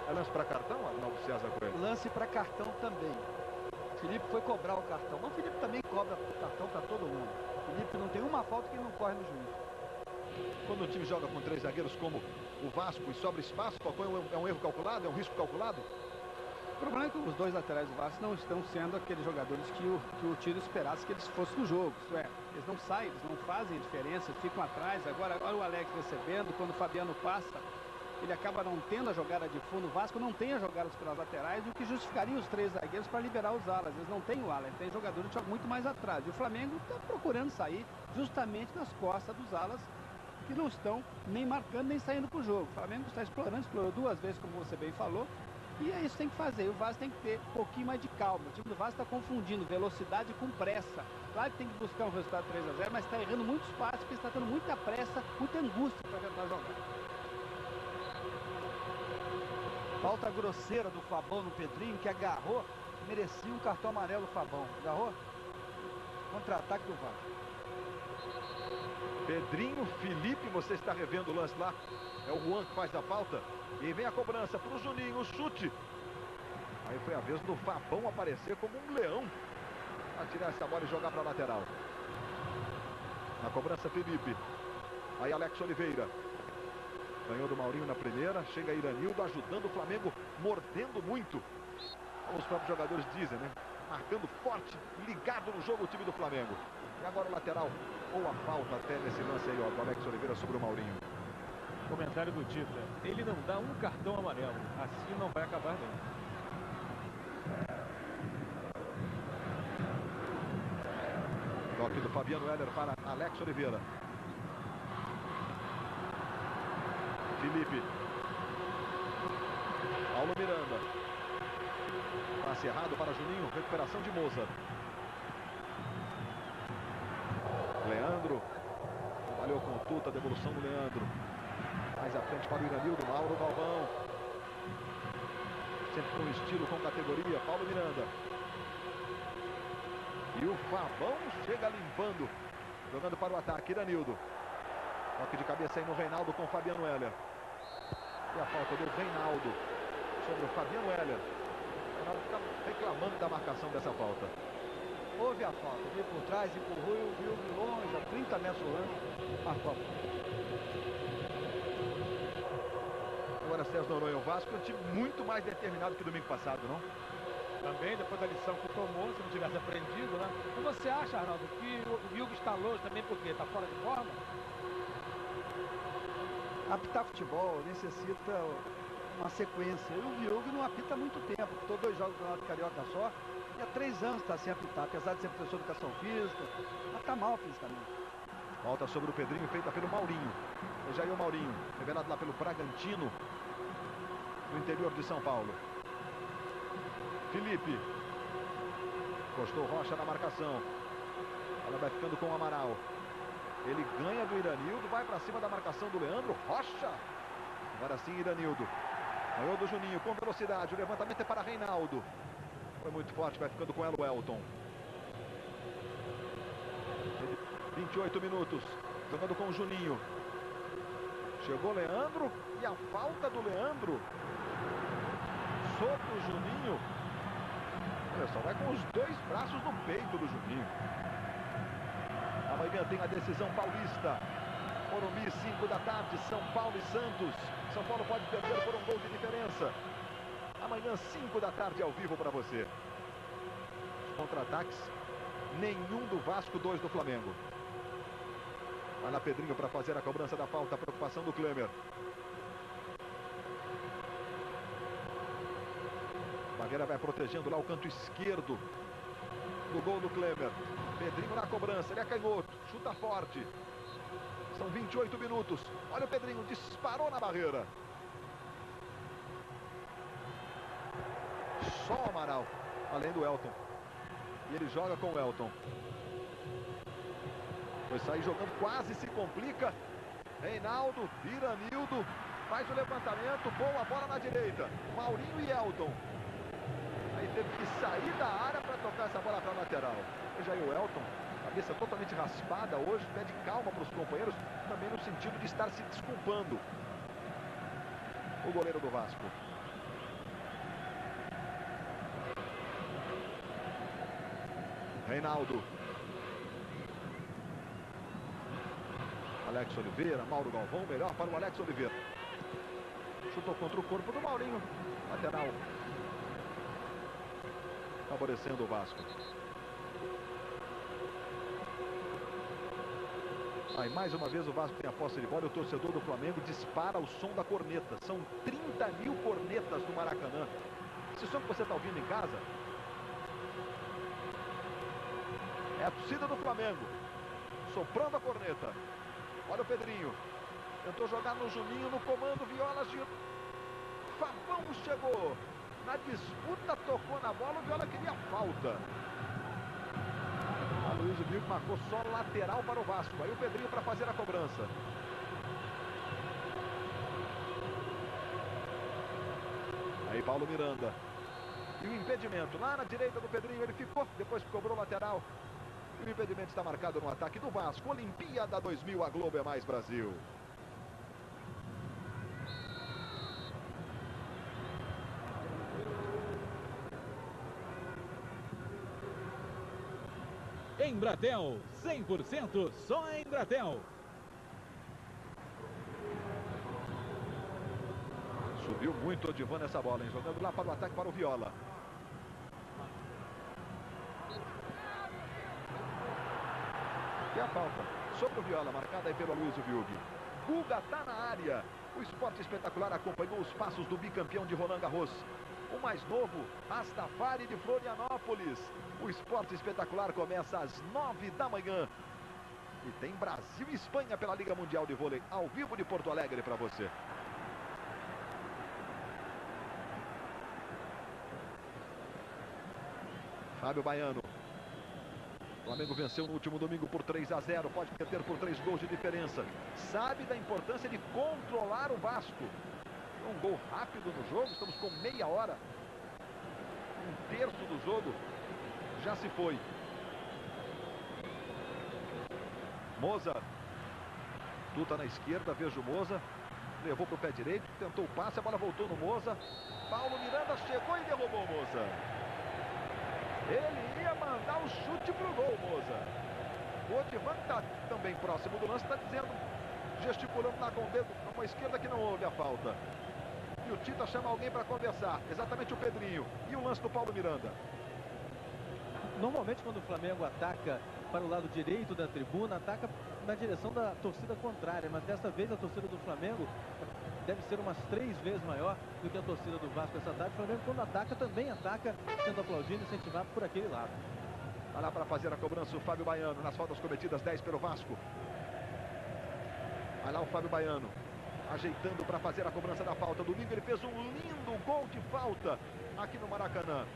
[SPEAKER 1] É lance para cartão, Arnaldo César Coelho?
[SPEAKER 6] Lance para cartão também. Felipe foi cobrar o cartão. Mas o Felipe também cobra o cartão para todo mundo. O Felipe não tem uma falta que ele não corre no juiz.
[SPEAKER 1] Quando o time joga com 3 zagueiros como o Vasco e sobra espaço, é um erro calculado? É um risco calculado?
[SPEAKER 5] O problema é que os 2 laterais do Vasco não estão sendo aqueles jogadores que o Tiro esperasse que eles fossem no jogo. Isso é, eles não saem, eles não fazem a diferença, eles ficam atrás. Agora, olha o Alex recebendo, quando o Fabiano passa, ele acaba não tendo a jogada de fundo. O Vasco não tem as jogadas pelas laterais, o que justificaria os 3 zagueiros para liberar os alas. Eles não têm o ala, tem jogadores que jogam muito mais atrás. E o Flamengo está procurando sair justamente nas costas dos alas, que não estão nem marcando nem saindo para o jogo. O Flamengo está explorando, explorou 2 vezes, como você bem falou, e é isso que tem que fazer. O Vasco tem que ter um pouquinho mais de calma. O time do Vasco está confundindo velocidade com pressa. Claro que tem que buscar um resultado 3-0, mas está errando muitos passos, porque está tendo muita pressa, muita angústia para tentar jogar.
[SPEAKER 6] Falta grosseira do Fabão no Pedrinho, que agarrou, merecia um cartão amarelo do Fabão. Agarrou? Contra-ataque do Vasco.
[SPEAKER 1] Pedrinho, Felipe, você está revendo o lance lá. É o Juan que faz a falta. E vem a cobrança para o Juninho, o chute. Aí foi a vez do Fabão aparecer como um leão. A tirar essa bola e jogar para a lateral. Na cobrança, Felipe. Aí Alex Oliveira. Ganhou do Maurinho na primeira. Chega Iranildo ajudando o Flamengo, mordendo muito. Como os próprios jogadores dizem, né? Marcando forte, ligado no jogo o time do Flamengo. E agora o lateral, ou a falta até nesse lance aí, ó, do Alex Oliveira sobre o Maurinho.
[SPEAKER 2] Comentário do Tita. Ele não dá um cartão amarelo. Assim não vai acabar bem.
[SPEAKER 1] Toque do Fabiano Heller para Alex Oliveira. Felipe. Paulo Miranda. Passe errado para Juninho. Recuperação de Moza. Leandro. Trabalhou com o Tuta. Devolução do Leandro. Mais à frente para o Iranildo. Mauro Galvão. Sempre com estilo, com categoria. Paulo Miranda. E o Fabão chega limpando. Jogando para o ataque. Iranildo. Toque de cabeça aí no Reinaldo com o Fabiano Heller. E a falta do Reinaldo sobre o Fabiano Heller. O Reinaldo fica reclamando da marcação dessa falta.
[SPEAKER 6] Houve a falta, veio por trás, empurrou e viu de longe, a 30 metros longe, marcou a falta.
[SPEAKER 1] Agora César Noronha, o Vasco é um time muito mais determinado que domingo passado, não?
[SPEAKER 4] Também, depois da lição que tomou, se não tivesse aprendido, né? E você acha, Arnaldo, que o Vilg está longe também porque está fora de forma?
[SPEAKER 6] Apitar futebol necessita uma sequência. E o Vilg não apita há muito tempo. Apitou 2 jogos do Campeonato Carioca só. E há 3 anos está sem apitar, apesar de ser professor de educação física. Mas está mal fisicamente.
[SPEAKER 1] Falta sobre o Pedrinho, feita pelo Maurinho. Já aí o Maurinho, revelado lá pelo Bragantino, no interior de São Paulo. Felipe. Encostou Rocha na marcação. Ela vai ficando com o Amaral. Ele ganha do Iranildo, vai para cima da marcação do Leandro. Rocha. Agora sim, Iranildo. Ganhou do Juninho com velocidade. O levantamento é para Reinaldo. Foi muito forte, vai ficando com ela o Elton. 28 minutos. Jogando com o Juninho. Chegou Leandro. E a falta do Leandro sobre o Juninho. Olha só, vai com os 2 braços no peito do Juninho. A Amanhã tem a decisão paulista. Morumbi, 5 da tarde, São Paulo e Santos. São Paulo pode perder por um gol de diferença. Amanhã, 5 da tarde, ao vivo para você. Contra-ataques, nenhum do Vasco, 2 do Flamengo. Vai lá Pedrinho para fazer a cobrança da falta, a preocupação do Klemer. Bagueira vai protegendo lá o canto esquerdo do gol do Klemer. Pedrinho na cobrança, ele é canhoto, chuta forte. São 28 minutos. Olha o Pedrinho, disparou na barreira. Só o Amaral, além do Elton. E ele joga com o Elton. Vai sair jogando, quase se complica. Reinaldo, Iranildo, faz o levantamento, boa bola na direita. Maurinho e Elton. Aí teve que sair da área para tocar essa bola para a lateral. Veja aí o Elton, cabeça totalmente raspada hoje, pede calma para os companheiros, também no sentido de estar se desculpando. O goleiro do Vasco. Reinaldo. Alex Oliveira, Mauro Galvão, melhor para o Alex Oliveira. Chutou contra o corpo do Maurinho. Lateral. Favorecendo o Vasco. Aí mais uma vez o Vasco tem a posse de bola e o torcedor do Flamengo dispara o som da corneta. São 30 mil cornetas no Maracanã. Esse som que você está ouvindo em casa é a torcida do Flamengo soprando a corneta. Olha o Pedrinho. Tentou jogar no Juninho, no comando, Viola girou. Fabão chegou. Na disputa tocou na bola, o Viola queria falta. A Luiz Bico marcou só lateral para o Vasco. Aí o Pedrinho para fazer a cobrança. Aí Paulo Miranda. E o impedimento lá na direita do Pedrinho, ele ficou, depois que cobrou lateral. E o impedimento está marcado no ataque do Vasco. Olimpíada 2000, a Globo é mais Brasil.
[SPEAKER 9] Embratel, 100% só Embratel.
[SPEAKER 1] Subiu muito o Odivan nessa bola, hein? Jogando lá para o ataque para o Viola. E a falta sobre o Viola, marcada aí pelo Luiz Viug. Guga tá na área. O Esporte Espetacular acompanhou os passos do bicampeão de Roland Garros. O mais novo, Rastafari de Florianópolis. O Esporte Espetacular começa às 9 da manhã. E tem Brasil e Espanha pela Liga Mundial de Vôlei, ao vivo de Porto Alegre para você. Fábio Baiano. O Flamengo venceu no último domingo por 3-0. Pode perder por 3 gols de diferença. Sabe da importância de controlar o Vasco. Um gol rápido no jogo. Estamos com meia hora. Um terço do jogo já se foi. Moza. Tuta na esquerda. Veja o Moza. Levou para o pé direito. Tentou o passe. A bola voltou no Moza. Paulo Miranda chegou e derrubou o Moza. Ele ia mandar o chute pro gol, Moza. O Odivan está também próximo do lance, está dizendo, gesticulando lá com o dedo, com a esquerda, que não houve a falta. E o Tita chama alguém para conversar, exatamente o Pedrinho. E o lance do Paulo Miranda.
[SPEAKER 3] Normalmente quando o Flamengo ataca para o lado direito da tribuna, ataca na direção da torcida contrária, mas dessa vez a torcida do Flamengo deve ser umas 3 vezes maior do que a torcida do Vasco essa tarde. O Flamengo, quando ataca, também ataca, sendo aplaudido e incentivado por aquele lado.
[SPEAKER 1] Vai lá para fazer a cobrança o Fábio Baiano, nas faltas cometidas, 10 pelo Vasco. Vai lá o Fábio Baiano, ajeitando para fazer a cobrança da falta. Domingo ele fez um lindo gol de falta aqui no Maracanã.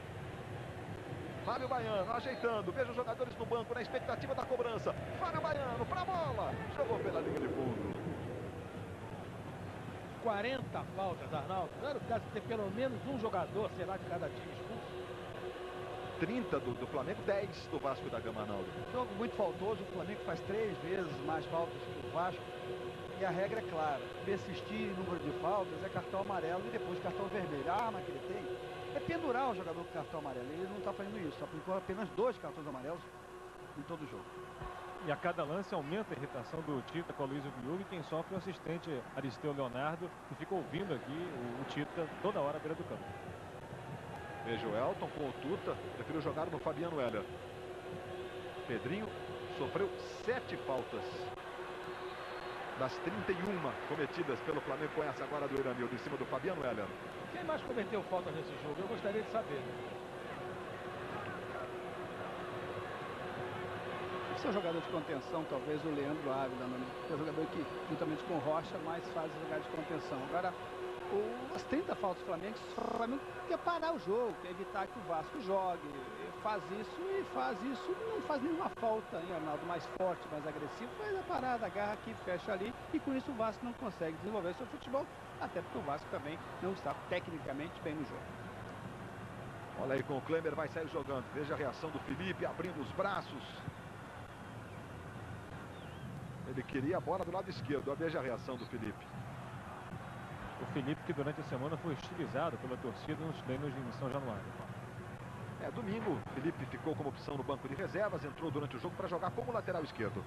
[SPEAKER 1] Fábio Baiano ajeitando, veja os jogadores no banco na expectativa da cobrança. Fábio Baiano para a bola, jogou pela linha de fundo.
[SPEAKER 4] 40 faltas, Arnaldo. Não era o caso de ter pelo menos um jogador, sei lá, de cada time expulso?
[SPEAKER 1] 30 do Flamengo, 10 do Vasco da Gama, Arnaldo.
[SPEAKER 6] Jogo muito faltoso, o Flamengo faz 3 vezes mais faltas que o Vasco. E a regra é clara, persistir em número de faltas é cartão amarelo e depois cartão vermelho. A arma que ele tem é pendurar o jogador com cartão amarelo. Ele não está fazendo isso, aplicou apenas 2 cartões amarelos em todo o jogo.
[SPEAKER 2] E a cada lance aumenta a irritação do Tita com o Aloysio Viúva, e quem sofre é o assistente Aristeu Leonardo, que fica ouvindo aqui o Tita toda hora à beira do campo.
[SPEAKER 1] Veja o Elton com o Tuta, preferiu jogar no Fabiano Heller. Pedrinho sofreu 7 faltas das 31 cometidas pelo Flamengo, com essa agora do Iranildo em cima do Fabiano Heller.
[SPEAKER 4] Quem mais cometeu falta nesse jogo? Eu gostaria de saber.
[SPEAKER 5] Esse é o jogador de contenção, talvez o Leandro Ávila, né? É o jogador que, juntamente com o Rocha, mais faz jogar de contenção. Agora, as 30 faltas do Flamengo quer parar o jogo, quer evitar que o Vasco jogue. Faz isso, não faz nenhuma falta, hein, Arnaldo? Mais forte, mais agressivo, faz a parada, agarra aqui, fecha ali, e com isso o Vasco não consegue desenvolver seu futebol, até porque o Vasco também não está tecnicamente bem no jogo.
[SPEAKER 1] Olha aí, com o Klemer vai sair jogando. Veja a reação do Felipe, abrindo os braços. Ele queria a bola do lado esquerdo. Veja a reação do Felipe.
[SPEAKER 2] O Felipe, que durante a semana foi hostilizado pela torcida nos treinos em São Januário.
[SPEAKER 1] Domingo, Felipe ficou como opção no banco de reservas, entrou durante o jogo para jogar como lateral esquerdo.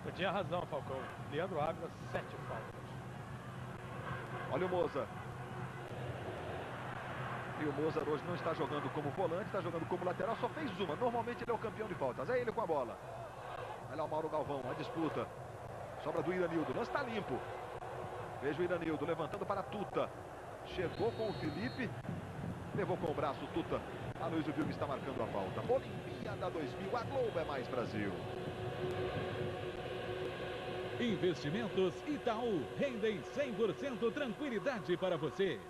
[SPEAKER 4] Eu tinha razão, Falcão. Leandro Ávila, 7 faltas.
[SPEAKER 1] Olha o Moza. E o Mozart hoje não está jogando como volante, está jogando como lateral, só fez uma. Normalmente ele é o campeão de faltas. É ele com a bola. Olha lá o Mauro Galvão, a disputa. Sobra do Iranildo, não está limpo. Veja o Iranildo levantando para Tuta. Chegou com o Felipe. Levou com o braço Tuta. Aloysio Viúva está marcando a falta. Olimpíada 2000, a Globo é mais Brasil.
[SPEAKER 9] Investimentos Itaú rendem 100% tranquilidade para você.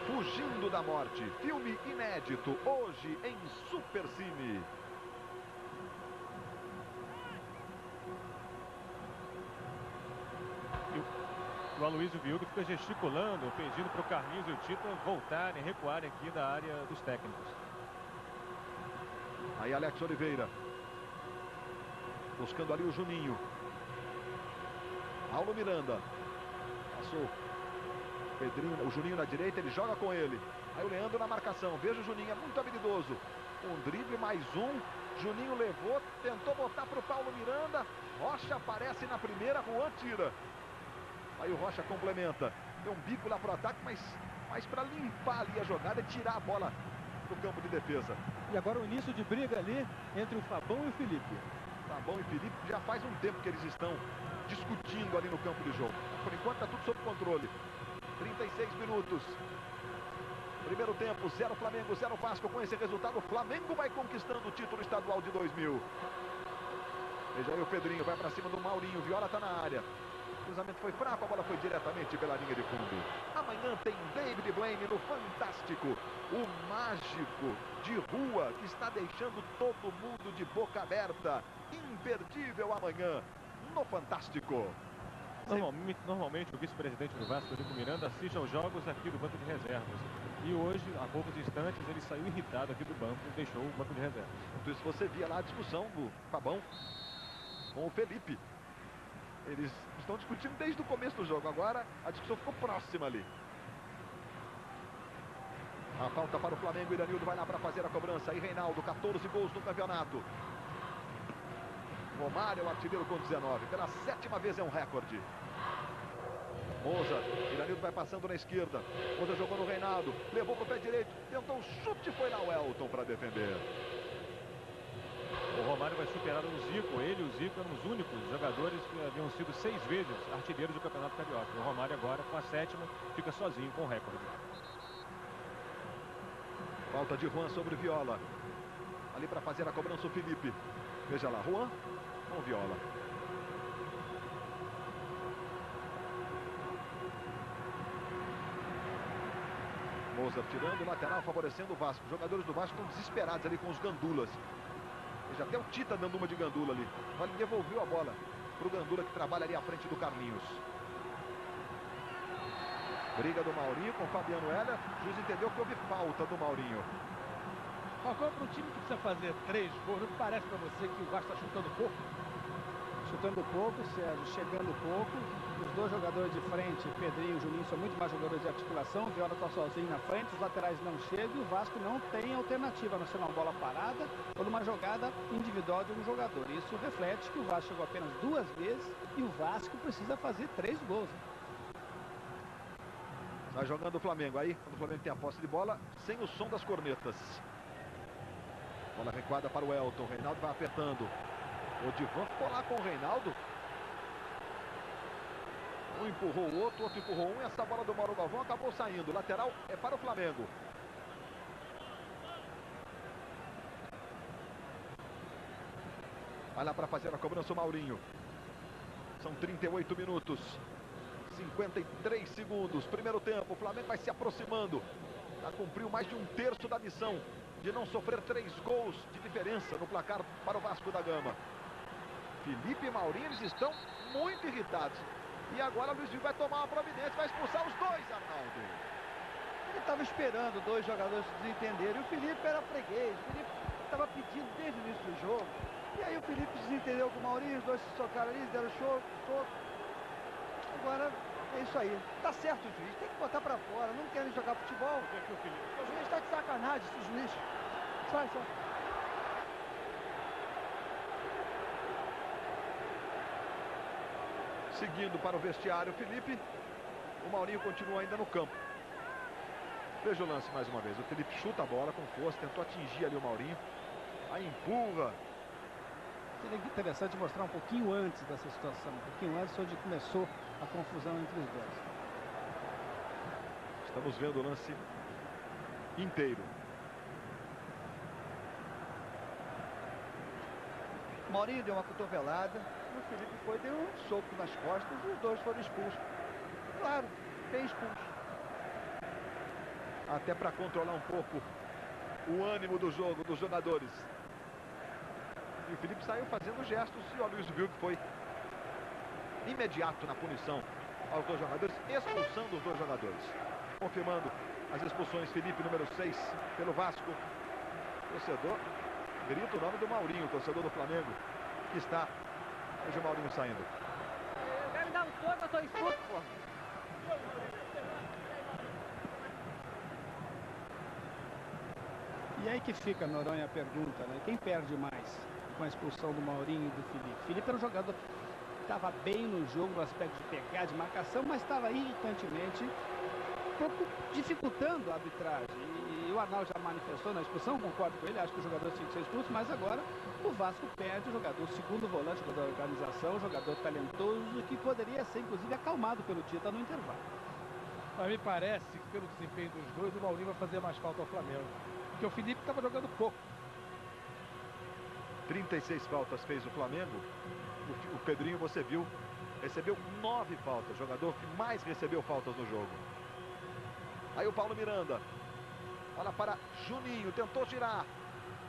[SPEAKER 1] Fugindo da Morte, filme inédito, hoje em Supercine.
[SPEAKER 2] O Aloysio Viúva fica gesticulando, pedindo para o Carlinhos e o Tita voltarem, recuarem aqui da área dos técnicos.
[SPEAKER 1] Aí Alex Oliveira. Buscando ali o Juninho. Paulo Miranda. Passou. Pedrinho, o Juninho na direita, ele joga com ele. Aí o Leandro na marcação. Veja o Juninho, é muito habilidoso. Um drible, mais um. Juninho levou, tentou botar para o Paulo Miranda. Rocha aparece na primeira, Juan tira. Aí o Rocha complementa. Deu um bico lá pro ataque, mas para limpar ali a jogada e tirar a bola do campo de defesa.
[SPEAKER 3] E agora o início de briga ali entre o Fabão e o Felipe.
[SPEAKER 1] Fabão e Felipe já faz um tempo que eles estão discutindo ali no campo de jogo. Por enquanto está tudo sob controle. 36 minutos. Primeiro tempo, 0 Flamengo, 0 Vasco. Com esse resultado, o Flamengo vai conquistando o título estadual de 2000. Veja aí o Pedrinho, vai para cima do Maurinho. Viola está na área. O cruzamento foi fraco, a bola foi diretamente pela linha de fundo. Amanhã tem David Blaine no Fantástico. O mágico de rua que está deixando todo mundo de boca aberta. Imperdível amanhã no Fantástico.
[SPEAKER 2] Normalmente o vice-presidente do Vasco, Nico Miranda, assiste aos jogos aqui do banco de reservas. E hoje, há poucos instantes, ele saiu irritado aqui do banco e deixou o banco de reservas.
[SPEAKER 1] Então, isso você via lá a discussão do Fabão com o Felipe. Eles estão discutindo desde o começo do jogo. Agora a discussão ficou próxima ali. A falta para o Flamengo. Iranildo vai lá para fazer a cobrança. E Reinaldo, 14 gols no campeonato. Romário é o artilheiro com 19. Pela 7ª vez é um recorde. Moza, Iranildo vai passando na esquerda. Moza jogou no Reinaldo. Levou para o pé direito. Tentou um chute. Foi lá o Elton para defender.
[SPEAKER 2] O Romário vai superar o Zico. Ele e o Zico eram os únicos jogadores que haviam sido 6 vezes artilheiros do Campeonato Carioca. O Romário agora, com a 7ª, fica sozinho com o recorde.
[SPEAKER 1] Falta de Juan sobre Viola. Ali para fazer a cobrança o Felipe. Veja lá, Juan com Viola. Mozart tirando o lateral, favorecendo o Vasco. Os jogadores do Vasco estão desesperados ali com os gandulas. Já até o Tita dando uma de gandula ali. Mas ele devolveu a bola para o Gandula, que trabalha ali à frente do Carlinhos. Briga do Maurinho com o Fabiano Heller. O juiz entendeu que houve falta do Maurinho.
[SPEAKER 4] Falcão, para um time que precisa fazer 3 gols, não parece para você que o Vasco está chutando pouco?
[SPEAKER 5] chutando pouco, Sérgio chegando pouco. Os dois jogadores de frente, Pedrinho e Juninho, são muito mais jogadores de articulação. O Viola está sozinho na frente, os laterais não chegam e o Vasco não tem alternativa, a não ser uma bola parada ou numa jogada individual de um jogador. Isso reflete que o Vasco chegou apenas 2 vezes e o Vasco precisa fazer 3 gols.
[SPEAKER 1] Vai jogando o Flamengo aí, quando o Flamengo tem a posse de bola, sem o som das cornetas. Bola recuada para o Elton, o Reinaldo vai apertando. O Divan ficou lá com o Reinaldo. Um empurrou o outro empurrou um. E essa bola do Mauro Galvão acabou saindo. Lateral é para o Flamengo. Vai lá para fazer a cobrança o Maurinho. São 38 minutos. 53 segundos. Primeiro tempo. O Flamengo vai se aproximando. Já cumpriu mais de 1/3 da missão de não sofrer 3 gols de diferença no placar para o Vasco da Gama. Felipe e Maurinho, eles estão muito irritados. E agora o Luiz Felipe vai tomar uma providência, vai expulsar os dois, Arnaldo.
[SPEAKER 6] Ele estava esperando 2 jogadores se desentenderem. E o Felipe era freguês. O Felipe estava pedindo desde o início do jogo. E aí o Felipe se desentendeu com o Maurinho, os dois se socaram ali, deram soco. Agora é isso aí. Tá certo o juiz, tem que botar pra fora. Não querem jogar futebol. O juiz tá de sacanagem, esse juiz. Sai.
[SPEAKER 1] Seguindo para o vestiário, Felipe. O Maurinho continua ainda no campo. Veja o lance mais uma vez. O Felipe chuta a bola com força, tentou atingir ali o Maurinho. Aí empurra.
[SPEAKER 5] Seria interessante mostrar um pouquinho antes dessa situação, um pouquinho antes onde começou a confusão entre os dois.
[SPEAKER 1] Estamos vendo o lance inteiro.
[SPEAKER 6] O Maurinho deu uma cotovelada. O Felipe foi, deu um soco nas costas e os dois foram expulsos. Claro, bem expulso.
[SPEAKER 1] Até para controlar um pouco o ânimo do jogo, dos jogadores. E o Felipe saiu fazendo gestos e o Luiz viu que foi imediato na punição aos 2 jogadores, expulsando os 2 jogadores. Confirmando as expulsões, Felipe, número 6, pelo Vasco. Torcedor grita o nome do Maurinho, torcedor do Flamengo, que está. Veja o Maurinho saindo.
[SPEAKER 3] Quer me dar um soco, eu tô expulso, pô.
[SPEAKER 5] E aí que fica, Noronha, a pergunta, né? Quem perde mais com a expulsão do Maurinho e do Felipe? Felipe era um jogador que estava bem no jogo, no aspecto de pegar, de marcação, mas estava irritantemente um pouco dificultando a arbitragem. E o Arnaldo já manifestou na expulsão, concordo com ele, acho que o jogador tinha que ser expulso, mas agora o Vasco perde o jogador, o segundo volante, jogador da organização, jogador talentoso, que poderia ser, inclusive, acalmado pelo Tita no intervalo.
[SPEAKER 4] Mas me parece que pelo desempenho dos dois, o Maurinho vai fazer mais falta ao Flamengo. Porque o Felipe estava jogando pouco.
[SPEAKER 1] 36 faltas fez o Flamengo. O Pedrinho, você viu, recebeu 9 faltas. Jogador que mais recebeu faltas no jogo. Aí o Paulo Miranda. Bola para Juninho, tentou girar.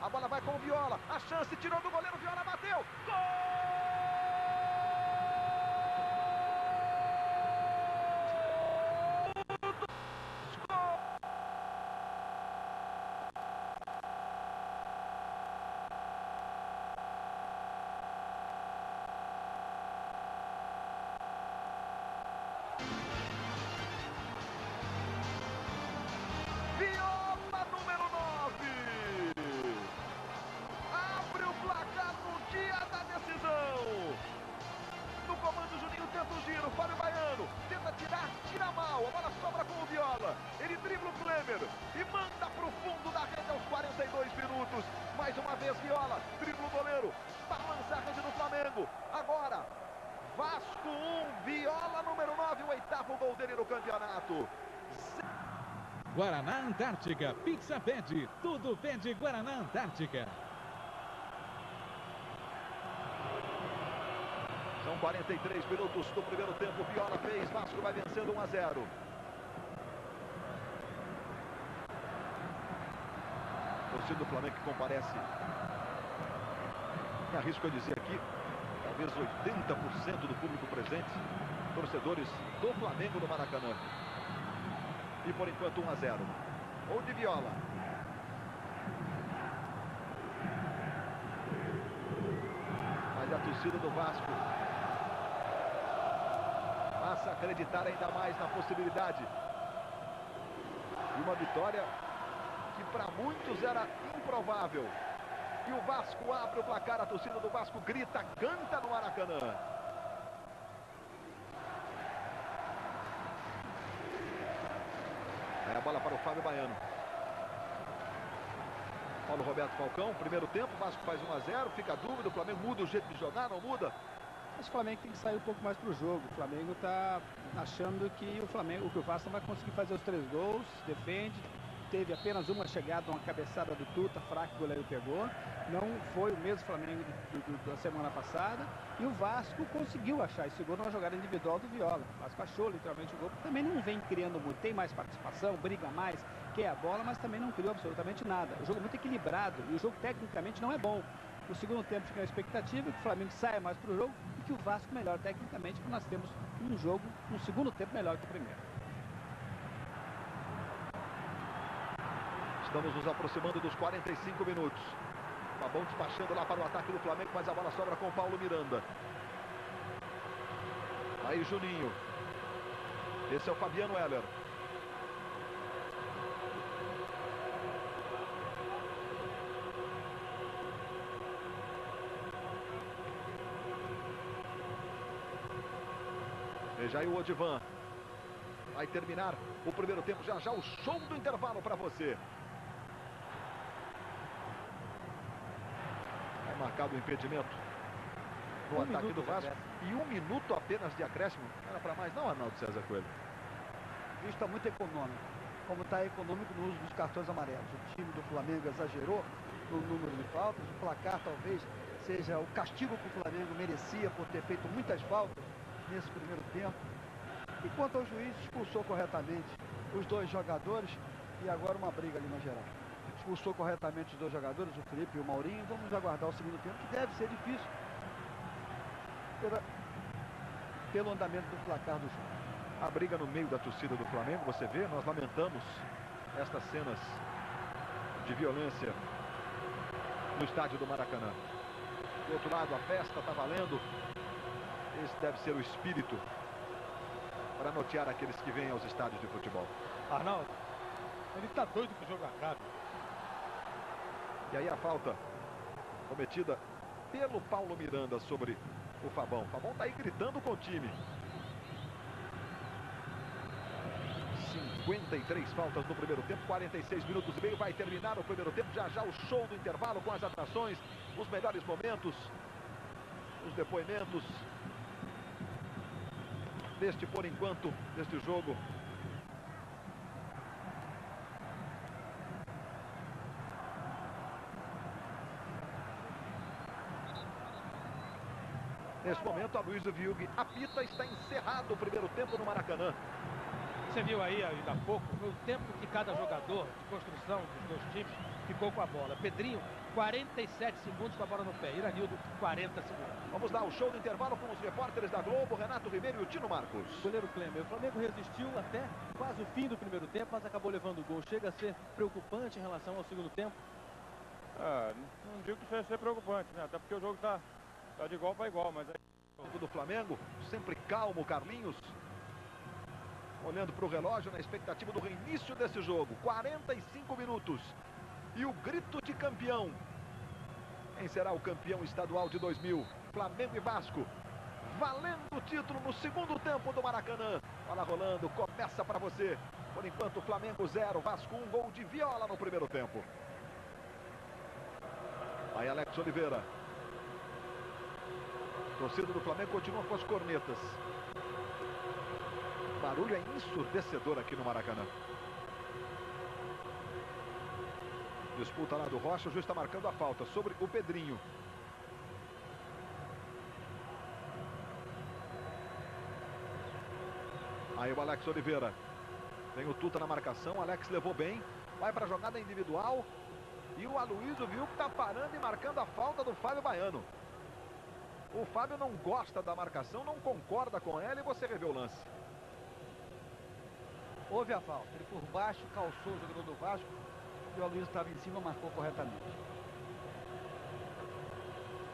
[SPEAKER 1] A bola vai com o Viola. A chance, tirou do goleiro, Viola bateu. Gol! Mais uma vez Viola, dribla o goleiro, balança a rede do Flamengo. Agora, Vasco 1, Viola número 9, o 8º gol dele no campeonato.
[SPEAKER 9] Guaraná Antártica, Pizza Pede, tudo pede Guaraná Antártica.
[SPEAKER 1] São 43 minutos do primeiro tempo, Viola fez, Vasco vai vencendo 1-0. Torcida do Flamengo que comparece, me arrisco a dizer aqui, talvez 80% do público presente, torcedores do Flamengo no Maracanã. E por enquanto 1-0. Gol de Viola. Mas a torcida do Vasco passa a acreditar ainda mais na possibilidade de uma vitória que para muitos era improvável. E o Vasco abre o placar, a torcida do Vasco grita, canta no Maracanã. Aí a bola para o Fábio Baiano. Paulo Roberto Falcão, primeiro tempo, o Vasco faz 1-0, fica a dúvida, o Flamengo muda o jeito de jogar, não muda?
[SPEAKER 5] Mas o Flamengo tem que sair um pouco mais para o jogo. O Flamengo está achando que o Vasco não vai conseguir fazer os 3 gols, defende. Teve apenas uma chegada, uma cabeçada do Tuta, fraco, o goleiro pegou. Não foi o mesmo Flamengo da semana passada. E o Vasco conseguiu achar esse gol numa jogada individual do Viola. O Vasco achou literalmente o gol. Também não vem criando muito, tem mais participação, briga mais, quer a bola, mas também não criou absolutamente nada. O jogo é muito equilibrado e o jogo tecnicamente não é bom. No segundo tempo fica a expectativa que o Flamengo saia mais para o jogo e que o Vasco melhore tecnicamente, porque nós temos um jogo, um segundo tempo melhor que o primeiro.
[SPEAKER 1] Estamos nos aproximando dos 45 minutos. Fabão despachando lá para o ataque do Flamengo, mas a bola sobra com o Paulo Miranda. Aí Juninho. Esse é o Fabiano Heller. Veja aí o Odivan. Vai terminar o primeiro tempo, já o show do intervalo para você. É marcado o impedimento no ataque do Vasco. E 1 minuto apenas de acréscimo. Não era para mais não, Arnaldo César Coelho?
[SPEAKER 6] Isso está muito econômico. Como está econômico no uso dos cartões amarelos. O time do Flamengo exagerou no número de faltas. O placar talvez seja o castigo que o Flamengo merecia por ter feito muitas faltas nesse primeiro tempo. E quanto ao juiz, expulsou corretamente os 2 jogadores e agora uma briga ali na geral. Expulsou corretamente os 2 jogadores, o Felipe e o Maurinho. Vamos aguardar o segundo tempo, que deve ser difícil pelo andamento do placar do jogo.
[SPEAKER 1] A briga no meio da torcida do Flamengo, você vê, nós lamentamos estas cenas de violência no estádio do Maracanã. Do outro lado, a festa está valendo. Esse deve ser o espírito para notear aqueles que vêm aos estádios de futebol.
[SPEAKER 4] Arnaldo, ele tá doido que o jogo acabe.
[SPEAKER 1] E aí a falta cometida pelo Paulo Miranda sobre o Fabão. O Fabão tá aí gritando com o time. 53 faltas no primeiro tempo, 46 minutos e meio. Vai terminar o primeiro tempo. Já o show do intervalo com as atrações, os melhores momentos, os depoimentos deste, por enquanto, deste jogo. Neste momento, a Luiz Viug apita, está encerrado o primeiro tempo no Maracanã.
[SPEAKER 4] Você viu aí, ainda há pouco, o tempo que cada jogador de construção dos 2 times ficou com a bola. Pedrinho, 47 segundos com a bola no pé. Iranildo, 40 segundos.
[SPEAKER 1] Vamos dar o show do intervalo com os repórteres da Globo, Renato Ribeiro e o Tino Marcos.
[SPEAKER 3] Goleiro Klemer, o Flamengo resistiu até quase o fim do primeiro tempo, mas acabou levando o gol. Chega a ser preocupante em relação ao segundo tempo?
[SPEAKER 2] Não digo que chega a ser preocupante, né? Até porque o jogo tá de igual para igual, mas...
[SPEAKER 1] O jogo do Flamengo, sempre calmo, Carlinhos. Olhando para o relógio na expectativa do reinício desse jogo. 45 minutos. E o grito de campeão. Quem será o campeão estadual de 2000? Flamengo e Vasco. Valendo o título no segundo tempo do Maracanã. Bola rolando, começa para você. Por enquanto, Flamengo 0, Vasco 1, gol de Viola no primeiro tempo. Aí Alex Oliveira. Torcida do Flamengo continua com as cornetas. O barulho é ensurdecedor aqui no Maracanã. Disputa lá do Rocha, o juiz está marcando a falta sobre o Pedrinho. Aí o Alex Oliveira. Vem o Tuta na marcação, Alex levou bem. Vai para a jogada individual. E o Aloysio viu que está parando e marcando a falta do Fábio Baiano. O Fábio não gosta da marcação, não concorda com ela e você revê o lance.
[SPEAKER 6] Houve a falta, ele por baixo calçou o jogador do Vasco e o Aloysio estava em cima, marcou corretamente.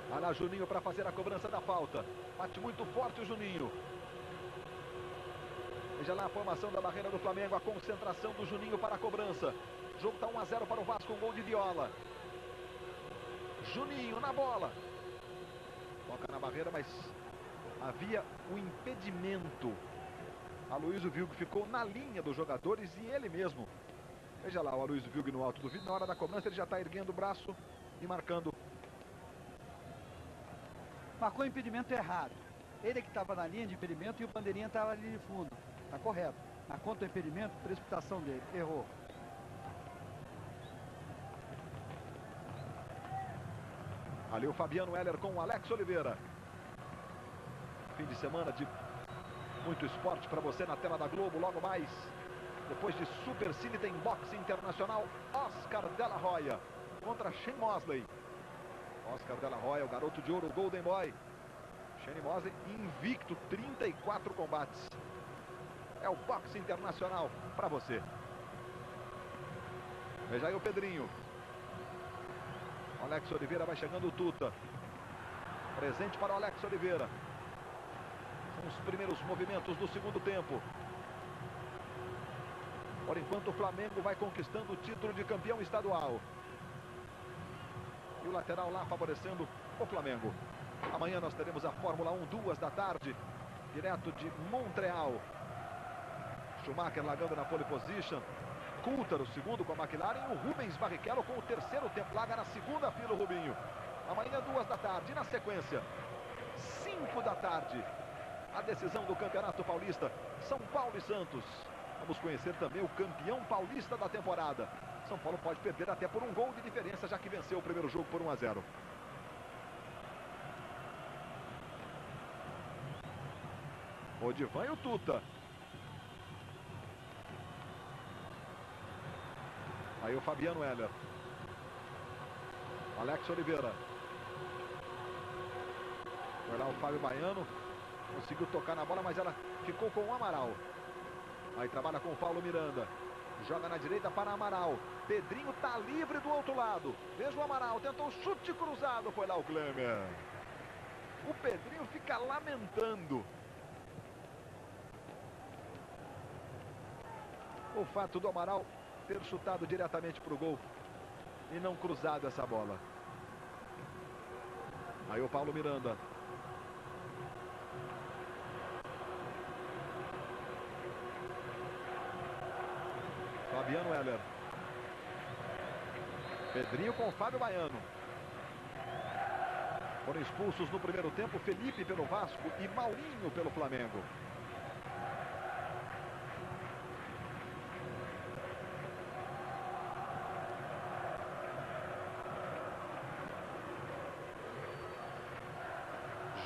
[SPEAKER 1] Vai lá Juninho para fazer a cobrança da falta. Bate muito forte o Juninho. Veja lá a formação da barreira do Flamengo. A concentração do Juninho para a cobrança. O jogo está 1-0 para o Vasco. Um gol de Viola. Juninho na bola. Toca na barreira, mas havia um impedimento. Aloysio Vilg ficou na linha dos jogadores e ele mesmo. Veja lá o Aloysio Vilg no alto do vídeo. Na hora da cobrança ele já está erguendo o braço e marcando.
[SPEAKER 6] Marcou impedimento errado. Ele que estava na linha de impedimento e o bandeirinha estava ali de fundo. Está correto. Na conta do impedimento, precipitação dele. Errou.
[SPEAKER 1] Ali o Fabiano Heller com o Alex Oliveira. Fim de semana de muito esporte para você na tela da Globo. Logo mais, depois de Super Cine, tem boxe internacional. Oscar De La Hoya contra Shane Mosley. Oscar De La Hoya, o garoto de ouro, o Golden Boy. Shane Mosley invicto, 34 combates. É o boxe internacional para você. Veja aí o Pedrinho. O Alex Oliveira vai chegando, o Tuta. Presente para o Alex Oliveira. São os primeiros movimentos do segundo tempo. Por enquanto o Flamengo vai conquistando o título de campeão estadual. E o lateral lá favorecendo o Flamengo. Amanhã nós teremos a Fórmula 1, 2 da tarde, direto de Montreal. Schumacher largando na pole position. Coulthard o segundo com a McLaren e o Rubens Barrichello com o terceiro tempo. Larga na segunda fila o Rubinho. Amanhã 2 da tarde. E na sequência, 5 da tarde, a decisão do Campeonato Paulista. São Paulo e Santos. Vamos conhecer também o campeão paulista da temporada. São Paulo pode perder até por um gol de diferença, já que venceu o primeiro jogo por 1-0. O Divan e o Tuta. Aí o Fabiano Heller. Alex Oliveira. Foi lá o Fábio Baiano. Conseguiu tocar na bola, mas ela ficou com o Amaral. Aí trabalha com o Paulo Miranda. Joga na direita para Amaral. Pedrinho tá livre do outro lado. Veja o Amaral, tentou um chute cruzado. Foi lá o Klemer. O Pedrinho fica lamentando o fato do Amaral ter chutado diretamente para o gol e não cruzado essa bola. Aí o Paulo Miranda. Fabiano Heller. Pedrinho com o Fábio Baiano. Foram expulsos no primeiro tempo Felipe pelo Vasco e Maurinho pelo Flamengo.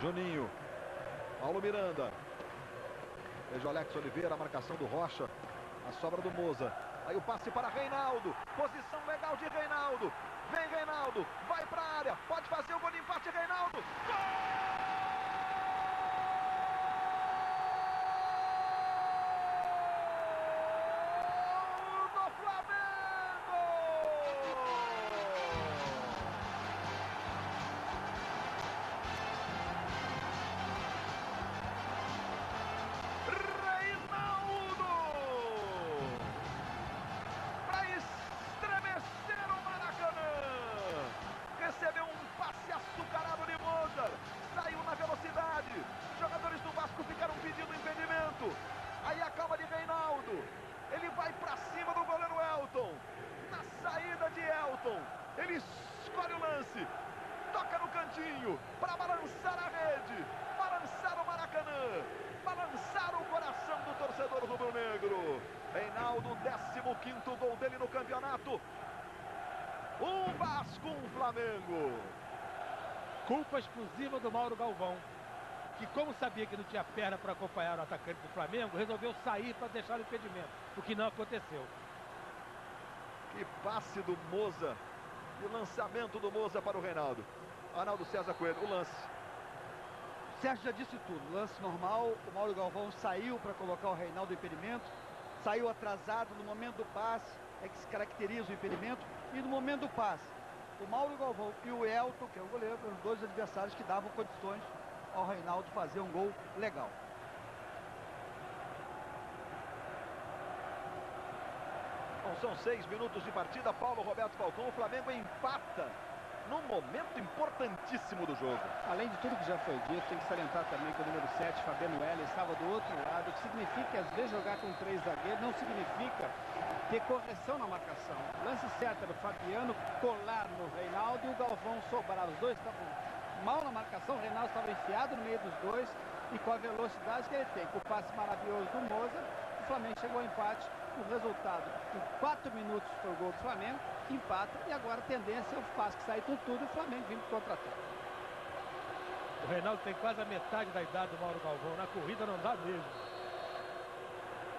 [SPEAKER 1] Juninho. Paulo Miranda. Veja o Alex Oliveira, a marcação do Rocha. A sobra do Moza. Aí o passe para Reinaldo. Posição legal de Reinaldo. Vem Reinaldo. Vai para a área. Pode fazer o gol de empate, Reinaldo. Gol! Ele escolhe o lance, toca no cantinho para balançar a rede, balançar o Maracanã, balançar o coração do torcedor rubro-negro. Reinaldo, 15º gol dele no campeonato. Um Vasco, um Flamengo.
[SPEAKER 4] Culpa exclusiva do Mauro Galvão, que como sabia que não tinha perna para acompanhar o atacante do Flamengo, resolveu sair para deixar o impedimento, o que não aconteceu.
[SPEAKER 1] Que passe do Moza. E o lançamento do Moza para o Reinaldo. Arnaldo César Coelho, o lance.
[SPEAKER 6] O Sérgio já disse tudo. Lance normal, o Mauro Galvão saiu para colocar o Reinaldo no impedimento. Saiu atrasado no momento do passe, é que se caracteriza o impedimento. E no momento do passe, O Mauro Galvão e o Elton, que é o goleiro, eram os dois adversários que davam condições ao Reinaldo fazer um gol legal.
[SPEAKER 1] Bom, são 6 minutos de partida. Paulo Roberto Falcão, o Flamengo empata num momento importantíssimo do jogo.
[SPEAKER 5] Além de tudo que já foi dito, tem que salientar também que o número 7, Fabiano Heller, estava do outro lado, o que significa que às vezes jogar com 3 zagueiros não significa ter correção na marcação. O lance certo era o Fabiano colar no Reinaldo e o Galvão sobrar. Os dois estavam mal na marcação, o Reinaldo estava enfiado no meio dos dois e com a velocidade que ele tem, com o passe maravilhoso do Moza, o Flamengo chegou ao empate. O resultado, em 4 minutos foi o gol do Flamengo, empata, e agora a tendência é o Vasco sair com tudo e o Flamengo vindo contra-ataque.
[SPEAKER 4] O Reinaldo tem quase a metade da idade do Mauro Galvão. Na corrida não dá mesmo.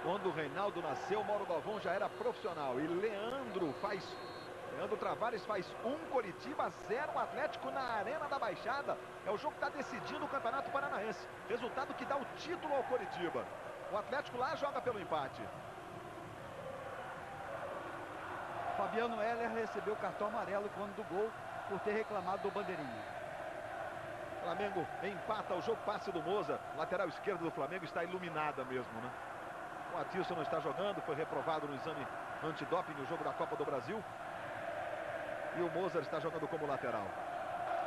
[SPEAKER 1] Quando o Reinaldo nasceu, o Mauro Galvão já era profissional. E Leandro Travares faz 1, Coritiba 0, Atlético na Arena da Baixada. É o jogo que está decidindo o Campeonato Paranaense. Resultado que dá o título ao Coritiba. O Atlético lá joga pelo empate.
[SPEAKER 6] Fabiano Heller recebeu o cartão amarelo quando do gol por ter reclamado do bandeirinha.
[SPEAKER 1] Flamengo empata o jogo, passe do Moza. Lateral esquerdo do Flamengo está iluminada mesmo, né? O Atilson não está jogando, foi reprovado no exame antidoping no jogo da Copa do Brasil. E o Moza está jogando como lateral.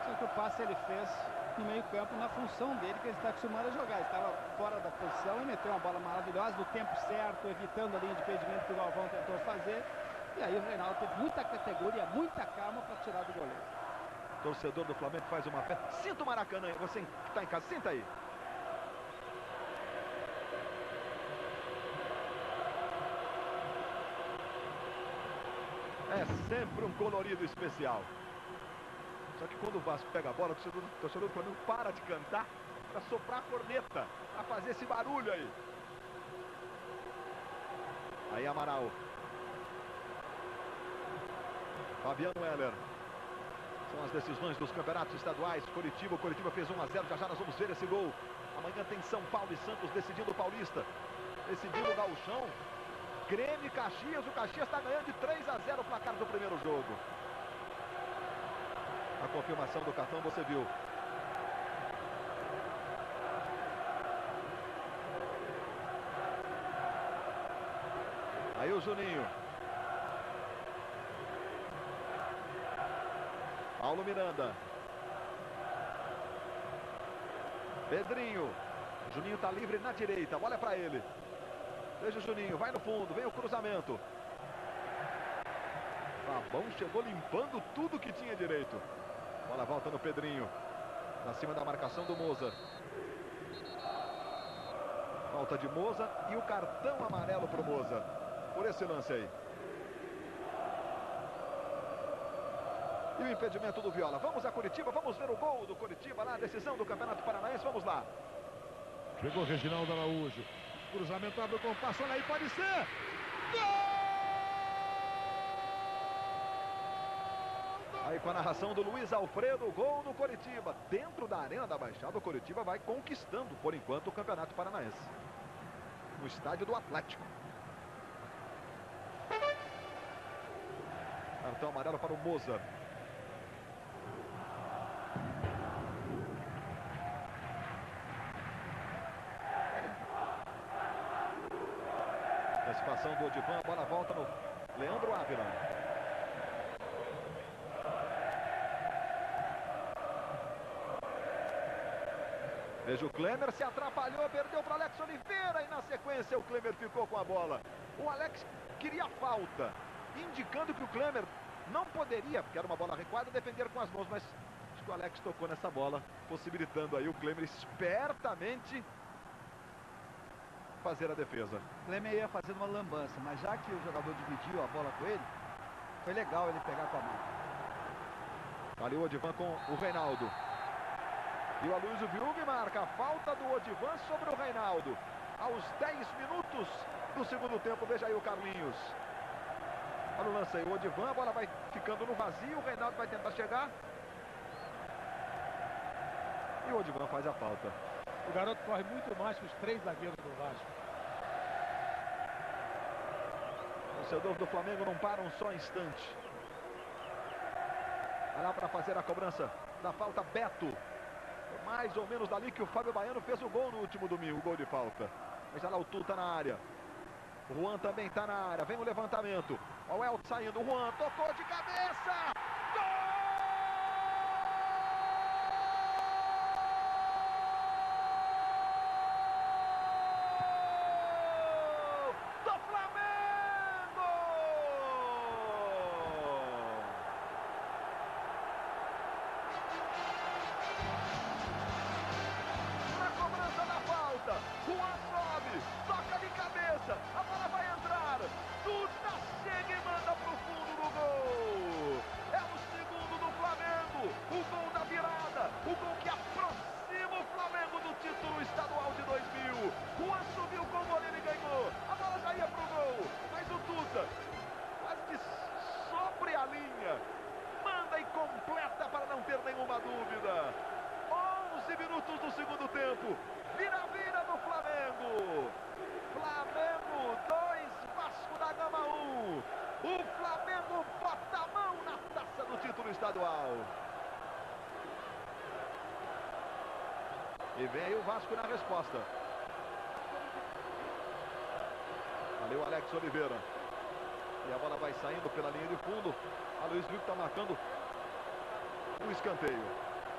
[SPEAKER 5] Só que o passe ele fez no meio campo na função dele que ele está acostumado a jogar. Ele estava fora da posição e meteu uma bola maravilhosa no tempo certo, evitando a linha de impedimento que o Galvão tentou fazer. E aí o Reinaldo teve muita categoria, muita calma para tirar do goleiro.
[SPEAKER 1] Torcedor do Flamengo faz uma festa. Sinta o Maracanã, você que está em casa, sinta aí. É sempre um colorido especial. Só que quando o Vasco pega a bola, o torcedor do Flamengo para de cantar para soprar a corneta, para fazer esse barulho aí. Aí Amaral. Fabiano Heller. São as decisões dos campeonatos estaduais. Coritiba, o Coritiba fez 1 a 0. Já nós vamos ver esse gol. Amanhã tem São Paulo e Santos decidindo o Paulista. Decidindo o Gauchão. Grêmio e Caxias. O Caxias está ganhando de 3 a 0 o placar do primeiro jogo. A confirmação do cartão você viu. Aí o Juninho. Paulo Miranda. Pedrinho. Juninho está livre na direita. A bola é para ele. Veja o Juninho. Vai no fundo. Vem o cruzamento. Fabão chegou limpando tudo que tinha direito. Bola volta no Pedrinho. Pra cima da marcação do Moza. Falta de Moza e o cartão amarelo pro Moza. Por esse lance aí. E o impedimento do Viola. Vamos a Coritiba, vamos ver o gol do Coritiba lá, a decisão do Campeonato Paranaense, vamos lá.
[SPEAKER 7] Chegou Reginaldo Araújo. Cruzamento, abre o compasso, olha aí, pode ser! Gol!
[SPEAKER 1] Aí com a narração do Luiz Alfredo, gol do Coritiba. Dentro da Arena da Baixada, o Coritiba vai conquistando, por enquanto, o Campeonato Paranaense. No estádio do Atlético. Cartão amarelo para o Moza. Antecipação do Odivan, a bola volta no Leandro Ávila. Veja o Klemer, se atrapalhou, perdeu para Alex Oliveira e na sequência o Klemer ficou com a bola. O Alex queria falta, indicando que o Klemer não poderia, porque era uma bola recuada, defender com as mãos, mas acho que o Alex tocou nessa bola, possibilitando aí o Klemer espertamente fazer a defesa.
[SPEAKER 6] O Klemer ia fazendo uma lambança, mas já que o jogador dividiu a bola com ele, foi legal ele pegar com a mão.
[SPEAKER 1] Ali o Odivan com o Reinaldo. E o Aloysio Viug marca a falta do Odivan sobre o Reinaldo. Aos 10 minutos do segundo tempo, veja aí o Carlinhos. Olha o lance aí, o Odivan, a bola vai ficando no vazio, o Reinaldo vai tentar chegar. E o Odivan faz a falta.
[SPEAKER 4] O garoto corre muito mais que os 3 zagueiros do Vasco.
[SPEAKER 1] O torcedor do Flamengo não para um só instante. Vai lá para fazer a cobrança da falta, Beto. Mais ou menos dali que o Fábio Baiano fez o gol no último domingo, o gol de falta. Mas já lá o Tuta na área. O Juan também está na área, vem o levantamento. O Elton saindo, o Juan tocou de cabeça. Gol! Juan sobe, toca de cabeça, a bola vai entrar, Tuta chega e manda pro fundo do gol. É o segundo do Flamengo, o gol da virada, o gol que aproxima o Flamengo do título estadual de 2000. Juan subiu com o goleiro e ganhou, a bola já ia pro gol, mas o Tuta quase que sobre a linha, manda e completa para não ter nenhuma dúvida. 11 minutos do segundo tempo. Vira do Flamengo. Flamengo 2, Vasco da Gama 1. O Flamengo bota a mão na taça do título estadual. E vem aí o Vasco na resposta. Valeu, Alex Oliveira. E a bola vai saindo pela linha de fundo. A Luiz Felipe está marcando o escanteio.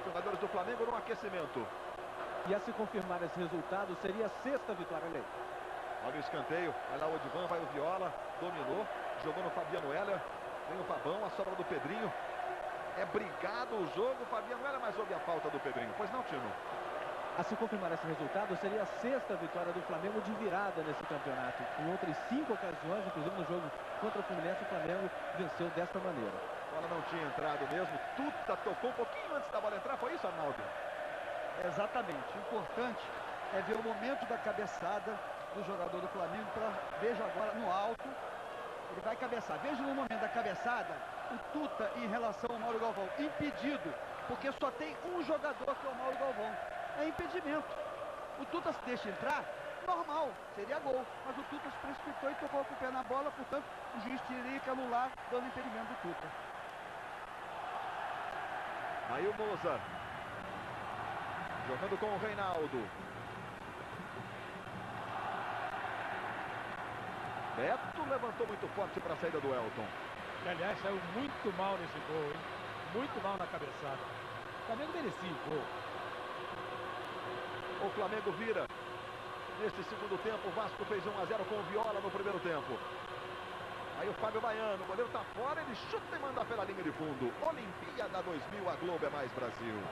[SPEAKER 1] Jogadores do Flamengo no aquecimento.
[SPEAKER 3] E a se confirmar esse resultado, seria a 6ª vitória dele.
[SPEAKER 1] Olha o escanteio, vai lá o Odivan, vai o Viola, dominou, jogou no Fabiano Heller, vem o Fabão, a sobra do Pedrinho. É brigado o jogo, Fabiano Heller, mas houve a falta do Pedrinho. Pois não, Tino?
[SPEAKER 3] A se confirmar esse resultado, seria a 6ª vitória do Flamengo de virada nesse campeonato. Em outras 5 ocasiões, inclusive no jogo contra o Fluminense, o Flamengo venceu desta maneira.
[SPEAKER 1] A bola não tinha entrado mesmo, Tuta tocou um pouquinho antes da bola entrar, foi isso, Arnaldo?
[SPEAKER 6] Exatamente. O importante é ver o momento da cabeçada do jogador do Flamengo. Veja agora no alto, ele vai cabeçar. Veja no momento da cabeçada, o Tuta em relação ao Mauro Galvão. Impedido, porque só tem um jogador que é o Mauro Galvão. É impedimento. O Tuta se deixa entrar, normal, seria gol. Mas o Tuta se precipitou e tocou com o pé na bola, portanto, o juiz teria que anular, dando impedimento do Tuta.
[SPEAKER 1] Aí o Moza. Jogando com o Reinaldo. Beto levantou muito forte para a saída do Elton.
[SPEAKER 4] Que, aliás, saiu muito mal nesse gol, hein? Muito mal na cabeçada. O Flamengo merecia o gol.
[SPEAKER 1] O Flamengo vira. Neste segundo tempo, o Vasco fez 1-0 com o Viola no primeiro tempo. Aí o Fábio Baiano, o goleiro está fora, ele chuta e manda pela linha de fundo. Olimpíada 2000, a Globo é mais Brasil.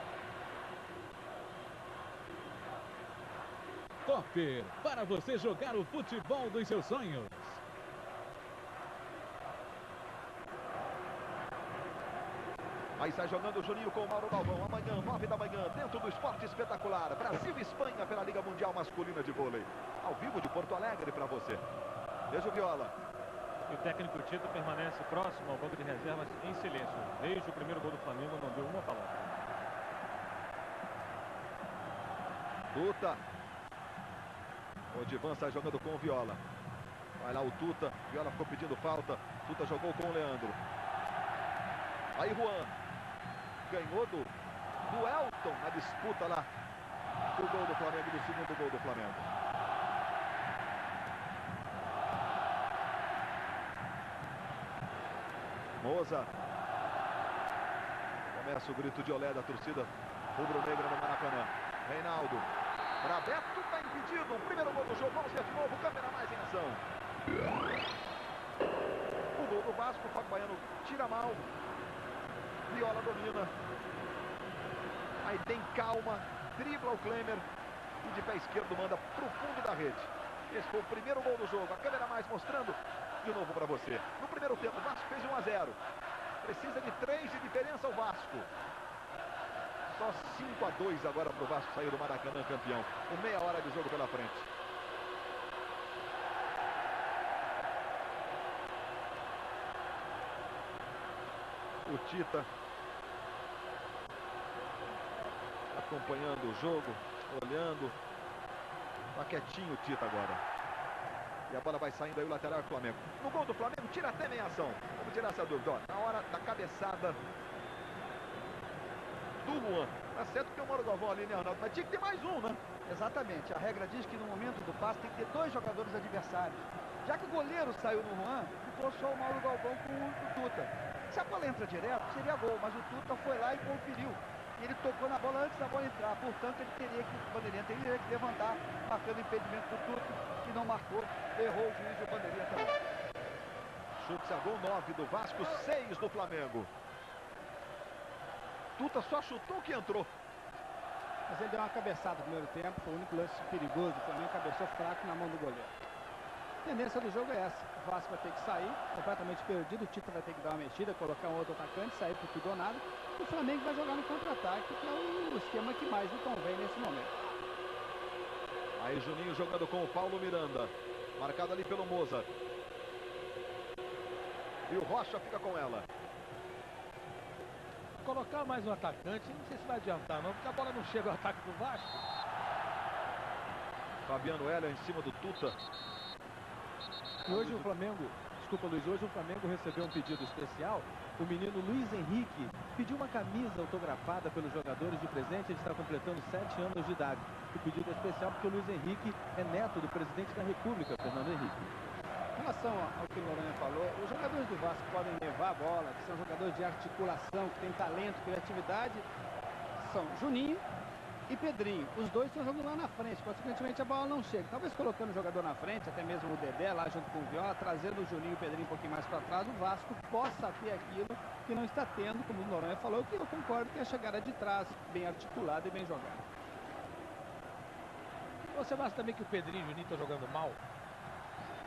[SPEAKER 9] Copper, para você jogar o futebol dos seus sonhos.
[SPEAKER 1] Aí sai jogando o Juninho com o Mauro Galvão. Amanhã, 9 da manhã, dentro do Esporte Espetacular. Brasil e Espanha pela Liga Mundial Masculina de Vôlei. Ao vivo de Porto Alegre para você. Veja o Viola.
[SPEAKER 2] E o técnico Tito permanece próximo ao banco de reservas em silêncio. Desde o primeiro gol do Flamengo não deu uma palavra.
[SPEAKER 1] Tuta. O Odivan sai jogando com o Viola. Vai lá o Tuta. Viola ficou pedindo falta. Tuta jogou com o Leandro. Aí Juan. Ganhou do Elton na disputa lá. Do gol do Flamengo, do segundo gol do Flamengo. Moza. Começa o grito de olé da torcida rubro-negra no Maracanã. Reinaldo. Para Beto, está impedido. O primeiro gol do jogo. Vamos ver de novo. Câmera mais em ação. O gol do Vasco. O Fábio Baiano tira mal. Viola domina. Aí tem calma. Dribla o Klemer. E de pé esquerdo manda para o fundo da rede. Esse foi o primeiro gol do jogo. A câmera mais mostrando de novo para você. No primeiro tempo, o Vasco fez 1-0. Precisa de 3 de diferença o Vasco. Só 5-2 agora para o Vasco sair do Maracanã campeão. Com meia hora de jogo pela frente. O Tita acompanhando o jogo, olhando. Tá quietinho o Tita agora. E a bola vai saindo aí o lateral do Flamengo. No gol do Flamengo, tira até meia ação. Vamos tirar essa dúvida. Ó, na hora da cabeçada, do Juan. Tá certo que tem o Mauro Galvão ali, né, Arnaldo? Mas tinha que ter mais um, né?
[SPEAKER 6] Exatamente. A regra diz que no momento do passe tem que ter 2 jogadores adversários. Já que o goleiro saiu no Juan, ficou só o Mauro Galvão com o Tuta. Se a bola entra direto, seria gol, mas o Tuta foi lá e conferiu. E ele tocou na bola antes da bola entrar, portanto ele teria que, o bandeirinha teria que levantar, marcando impedimento do Tuta, que não marcou, errou o juiz e o bandeirinha também.
[SPEAKER 1] Chutes a gol, 9 do Vasco, 6 do Flamengo. Tuta só chutou que entrou.
[SPEAKER 5] Mas ele deu uma cabeçada no primeiro tempo, foi o único lance perigoso, o Flamengo cabeçou fraco na mão do goleiro. A tendência do jogo é essa, o Vasco vai ter que sair, completamente perdido, o Tita vai ter que dar uma mexida, colocar um outro atacante, sair por tudo ou nada, e o Flamengo vai jogar no contra-ataque, que é o esquema que mais lhe convém nesse momento.
[SPEAKER 1] Aí Juninho jogando com o Paulo Miranda, marcado ali pelo Mozart. E o Rocha fica com ela.
[SPEAKER 4] Colocar mais um atacante, não sei se vai adiantar não, porque a bola não chega ao ataque do Vasco.
[SPEAKER 1] Fabiano Heller em cima do Tuta.
[SPEAKER 3] E hoje o Flamengo, desculpa Luiz, hoje o Flamengo recebeu um pedido especial. O menino Luiz Henrique pediu uma camisa autografada pelos jogadores de presente. Ele está completando 7 anos de idade. O pedido é especial porque o Luiz Henrique é neto do presidente da República, Fernando Henrique.
[SPEAKER 5] Em relação ao que o Noronha falou, os jogadores do Vasco podem levar a bola, que são jogadores de articulação, que têm talento, criatividade, são Juninho e Pedrinho. Os dois estão jogando lá na frente, consequentemente a bola não chega. Talvez colocando o jogador na frente, até mesmo o Dedé lá junto com o Viola, trazendo o Juninho e o Pedrinho um pouquinho mais para trás, o Vasco possa ter aquilo que não está tendo, como o Noronha falou, que eu concordo que é a chegada de trás, bem articulada e bem jogada.
[SPEAKER 4] Você acha também que o Pedrinho e o Juninho estão jogando mal?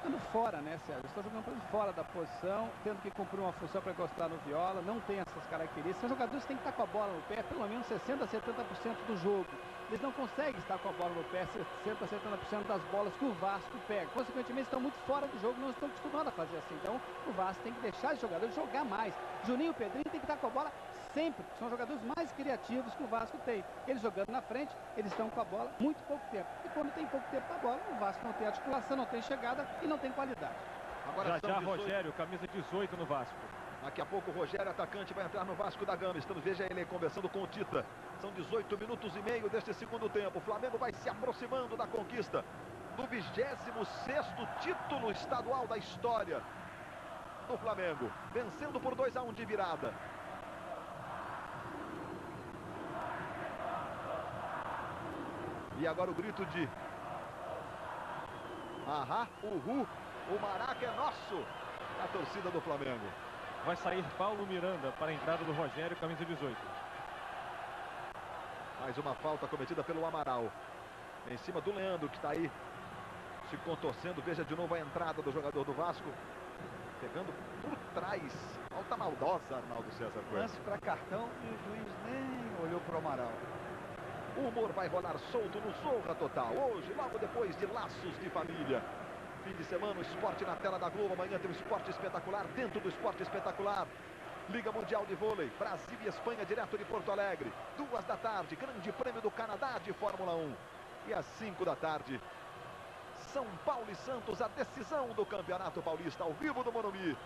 [SPEAKER 5] Jogando fora, né, Sérgio? Estão jogando fora da posição, tendo que cumprir uma função para encostar no Viola, não tem essas características. São jogadores que têm que estar com a bola no pé pelo menos 60% a 70% do jogo. Eles não conseguem estar com a bola no pé 60% a 70% das bolas que o Vasco pega. Consequentemente, estão muito fora do jogo, não estão acostumados a fazer assim. Então, o Vasco tem que deixar os jogadores jogar mais. Juninho e Pedrinho tem que estar com a bola sempre. São jogadores mais criativos que o Vasco tem. Eles jogando na frente, eles estão com a bola muito pouco tempo. E quando tem pouco tempo com a bola, o Vasco não tem articulação, não tem chegada e não tem qualidade.
[SPEAKER 2] Agora já Rogério, camisa 18 no Vasco.
[SPEAKER 1] Daqui a pouco o Rogério, atacante, vai entrar no Vasco da Gama. Estamos, veja ele conversando com o Tita. São 18 minutos e meio deste segundo tempo. O Flamengo vai se aproximando da conquista do 26º título estadual da história do Flamengo. Vencendo por 2-1 de virada. E agora o grito de ahá, uhu, o Maraca é nosso, a torcida do Flamengo.
[SPEAKER 2] Vai sair Paulo Miranda para a entrada do Rogério, camisa 18.
[SPEAKER 1] Mais uma falta cometida pelo Amaral. Em cima do Leandro, que está aí se contorcendo. Veja de novo a entrada do jogador do Vasco. Pegando por trás. Falta maldosa, Arnaldo César Coelho.
[SPEAKER 6] Lance para cartão e o juiz nem olhou para o Amaral.
[SPEAKER 1] O humor vai rolar solto no Zorra Total. Hoje, logo depois de Laços de Família. Fim de semana, o esporte na tela da Globo. Amanhã tem um esporte espetacular dentro do esporte espetacular. Liga Mundial de Vôlei, Brasil e Espanha, direto de Porto Alegre. 2 da tarde, Grande Prêmio do Canadá de Fórmula 1. E às 5 da tarde, São Paulo e Santos, a decisão do Campeonato Paulista, ao vivo do Morumbi.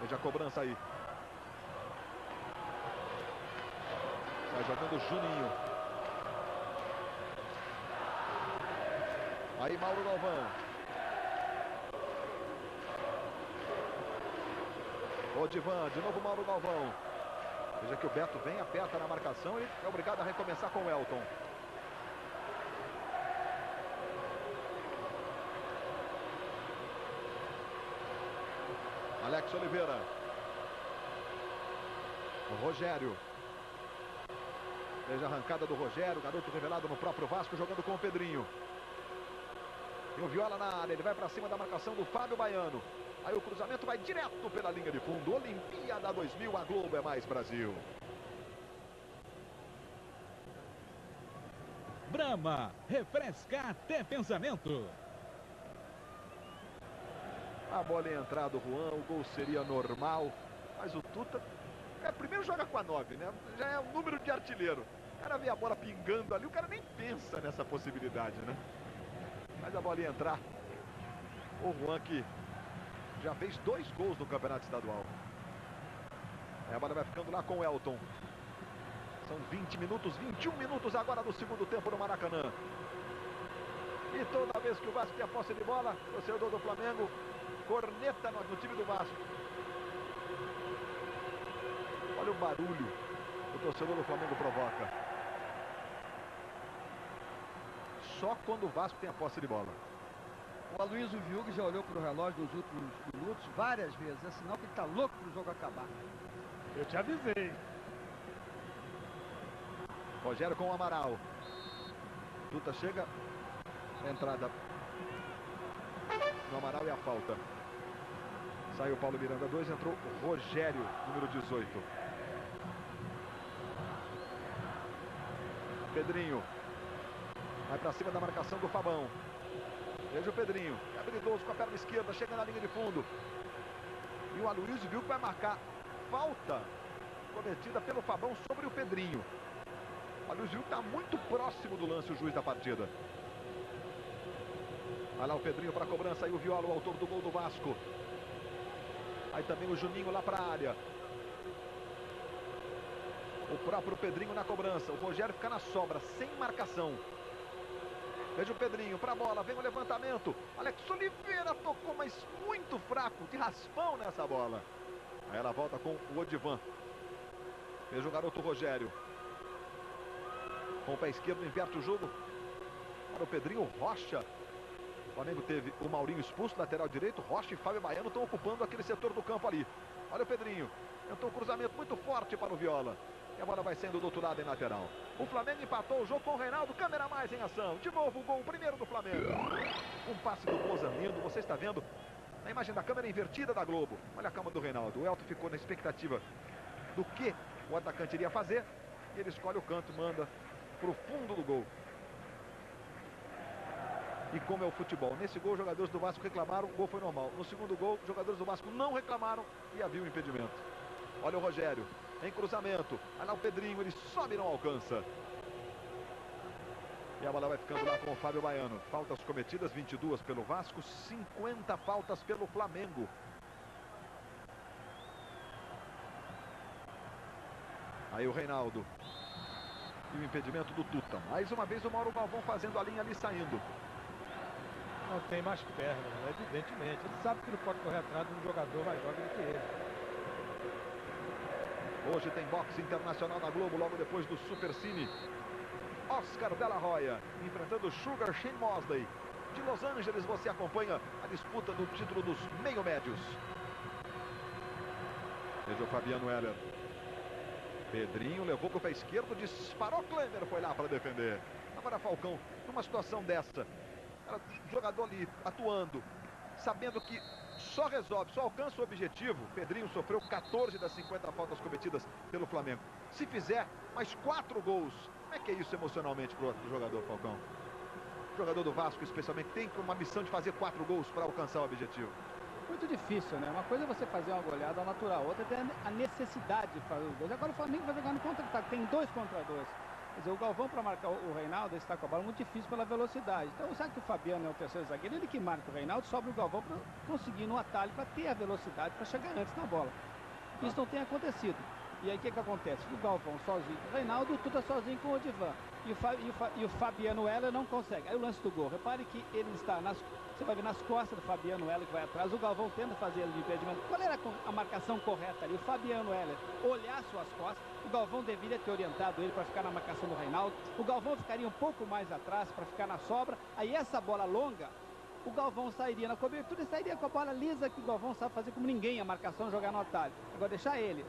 [SPEAKER 1] Veja a cobrança aí. Sai jogando o Juninho. Aí Mauro Galvão. Odivan, de novo Mauro Galvão. Veja que o Beto vem, aperta na marcação e é obrigado a recomeçar com o Elton. Alex Oliveira. O Rogério. Veja a arrancada do Rogério, garoto revelado no próprio Vasco, jogando com o Pedrinho. E o Viola na área, ele vai para cima da marcação do Fábio Baiano. Aí o cruzamento vai direto pela linha de fundo. Olimpíada 2000, a Globo é mais Brasil.
[SPEAKER 9] Brahma, refresca até pensamento.
[SPEAKER 1] A bola ia entrar do Juan, o gol seria normal. Mas o Tuta, primeiro joga com a 9, né? Já é um número de artilheiro. O cara vê a bola pingando ali, o cara nem pensa nessa possibilidade, né? Mas a bola ia entrar. O Juan que já fez 2 gols no Campeonato Estadual. A bola vai ficando lá com o Elton. São 20 minutos, 21 minutos agora do segundo tempo no Maracanã. E toda vez que o Vasco tem a posse de bola, o torcedor do Flamengo corneta no time do Vasco. Olha o barulho que o torcedor do Flamengo provoca. Só quando o Vasco tem a posse de bola.
[SPEAKER 6] O Aloysio Viug já olhou para o relógio nos últimos minutos várias vezes. É sinal que ele está louco para o jogo acabar.
[SPEAKER 4] Eu te avisei.
[SPEAKER 1] Rogério com o Amaral. Duta chega. Entrada no Amaral e a falta. Saiu Paulo Miranda 2, entrou o Rogério, número 18. Pedrinho. Vai para cima da marcação do Fabão. Veja o Pedrinho, é habilidoso com a perna esquerda, chega na linha de fundo. E o Aloysio viu que vai marcar falta cometida pelo Fabão sobre o Pedrinho. O Aloysio viu que está muito próximo do lance o juiz da partida. Vai lá o Pedrinho para a cobrança, aí o Viola, o autor do gol do Vasco. Aí também o Juninho lá para a área. O próprio Pedrinho na cobrança. O Rogério fica na sobra, sem marcação. Veja o Pedrinho para a bola, vem o levantamento. Alex Oliveira tocou, mas muito fraco, de raspão nessa bola. Aí ela volta com o Odivan. Veja o garoto Rogério. Com o pé esquerdo, inverte o jogo. Para o Pedrinho, Rocha. O Flamengo teve o Maurinho expulso, lateral direito. Rocha e Fábio Baiano estão ocupando aquele setor do campo ali. Olha o Pedrinho. Tentou um cruzamento muito forte para o Viola. E a bola vai saindo do outro lado em lateral. O Flamengo empatou o jogo com o Reinaldo. Câmera mais em ação. De novo o gol, o primeiro do Flamengo. Um passe do Moza lindo. Você está vendo na imagem da câmera invertida da Globo. Olha a calma do Reinaldo. O Elton ficou na expectativa do que o atacante iria fazer. E ele escolhe o canto e manda para o fundo do gol. E como é o futebol, nesse gol os jogadores do Vasco reclamaram, o gol foi normal. No segundo gol, os jogadores do Vasco não reclamaram e havia um impedimento. Olha o Rogério, em cruzamento, olha lá o Pedrinho, ele sobe e não alcança. E a bola vai ficando lá com o Fábio Baiano. Faltas cometidas, 22 pelo Vasco, 50 faltas pelo Flamengo. Aí o Reinaldo. E o impedimento do Tuta. Mais uma vez o Mauro Galvão fazendo a linha ali, saindo.
[SPEAKER 4] Não tem mais perna, evidentemente. Ele sabe que não pode correr atrás de um jogador mais jovem do que ele.
[SPEAKER 1] Hoje tem boxe internacional na Globo, logo depois do Super Cine. Oscar Della Hoya enfrentando Sugar Shane Mosley. De Los Angeles você acompanha a disputa do título dos meio-médios. Veja o Fabiano Heller. Pedrinho levou para o pé esquerdo, disparou, Klemer foi lá para defender. Agora Falcão, numa situação dessa, o jogador ali atuando, sabendo que só resolve, só alcança o objetivo. Pedrinho sofreu 14 das 50 faltas cometidas pelo Flamengo. Se fizer mais 4 gols, como é que é isso emocionalmente para o jogador, Falcão? O jogador do Vasco, especialmente, tem uma missão de fazer 4 gols para alcançar o objetivo.
[SPEAKER 5] Muito difícil, né? Uma coisa é você fazer uma goleada natural, outra é a necessidade de fazer os gols. Agora o Flamengo vai jogar no contra-ataque, tem 2 contra 2. Quer dizer, o Galvão para marcar o Reinaldo, está com a bola muito difícil pela velocidade. Então, sabe que o Fabiano é o terceiro zagueiro, ele que marca o Reinaldo, sobra o Galvão para conseguir no atalho, para ter a velocidade, para chegar antes na bola. Isso não tem acontecido. E aí o que acontece? O Galvão sozinho com o Reinaldo, o Tuta sozinho com o Odivan. E o Fabiano Heller não consegue. Aí o lance do gol. Repare que ele está você vai ver nas costas do Fabiano Heller que vai atrás. O Galvão tenta fazer ele de impedimento. Qual era a marcação correta ali? O Fabiano Heller olhar suas costas. O Galvão deveria ter orientado ele para ficar na marcação do Reinaldo. O Galvão ficaria um pouco mais atrás para ficar na sobra. Aí essa bola longa, o Galvão sairia na cobertura e sairia com a bola lisa, que o Galvão sabe fazer como ninguém a marcação, jogar no atalho. Agora deixar ele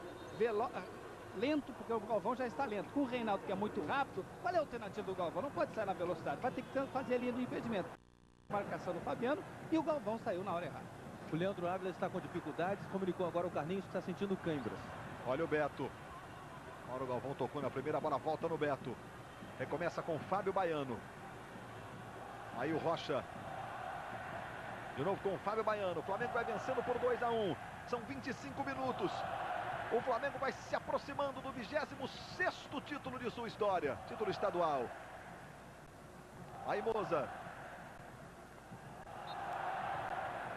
[SPEAKER 5] lento, porque o Galvão já está lento. Com o Reinaldo, que é muito rápido, qual é a alternativa do Galvão? Não pode sair na velocidade, vai ter que fazer a linha do impedimento. Marcação do Fabiano e o Galvão saiu na hora errada.
[SPEAKER 3] O Leandro Ávila está com dificuldades, comunicou agora o Carlinhos que está sentindo câimbras.
[SPEAKER 1] Olha o Beto. Mauro Galvão tocou na primeira bola, volta no Beto. Recomeça com o Fábio Baiano. Aí o Rocha. De novo com o Fábio Baiano. O Flamengo vai vencendo por 2-1. São 25 minutos. O Flamengo vai se aproximando do 26º título de sua história. Título estadual. Aí Moza.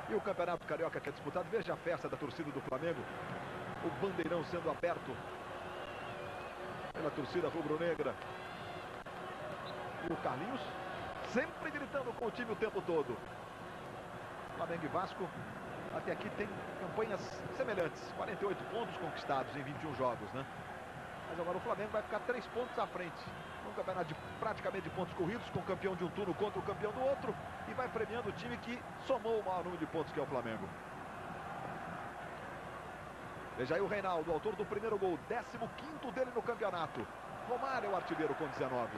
[SPEAKER 1] E o Campeonato Carioca que é disputado. Veja a festa da torcida do Flamengo. O bandeirão sendo aberto pela torcida rubro-negra. E o Carlinhos sempre gritando com o time o tempo todo. Flamengo e Vasco até aqui tem campanhas semelhantes. 48 pontos conquistados em 21 jogos, né? Mas agora o Flamengo vai ficar 3 pontos à frente. Um campeonato praticamente de pontos corridos, com o campeão de um turno contra o campeão do outro. E vai premiando o time que somou o maior número de pontos, que é o Flamengo. Veja aí o Reinaldo, autor do primeiro gol, 15º dele no campeonato. Romário é o artilheiro com 19.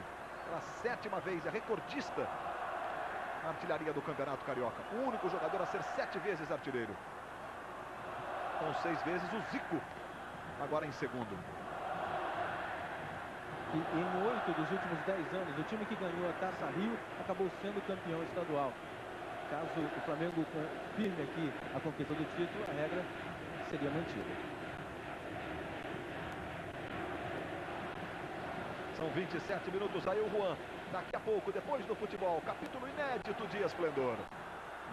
[SPEAKER 1] Pela 7ª vez, é recordista na artilharia do Campeonato Carioca. O único jogador a ser 7 vezes artilheiro. Com 6 vezes o Zico, agora em segundo.
[SPEAKER 3] E em 8 dos últimos 10 anos, o time que ganhou a Taça Rio acabou sendo campeão estadual. Caso o Flamengo confirme aqui a conquista do título, a regra seria mantida.
[SPEAKER 1] São 27 minutos, aí o Juan. Daqui a pouco, depois do futebol, capítulo inédito de Esplendor.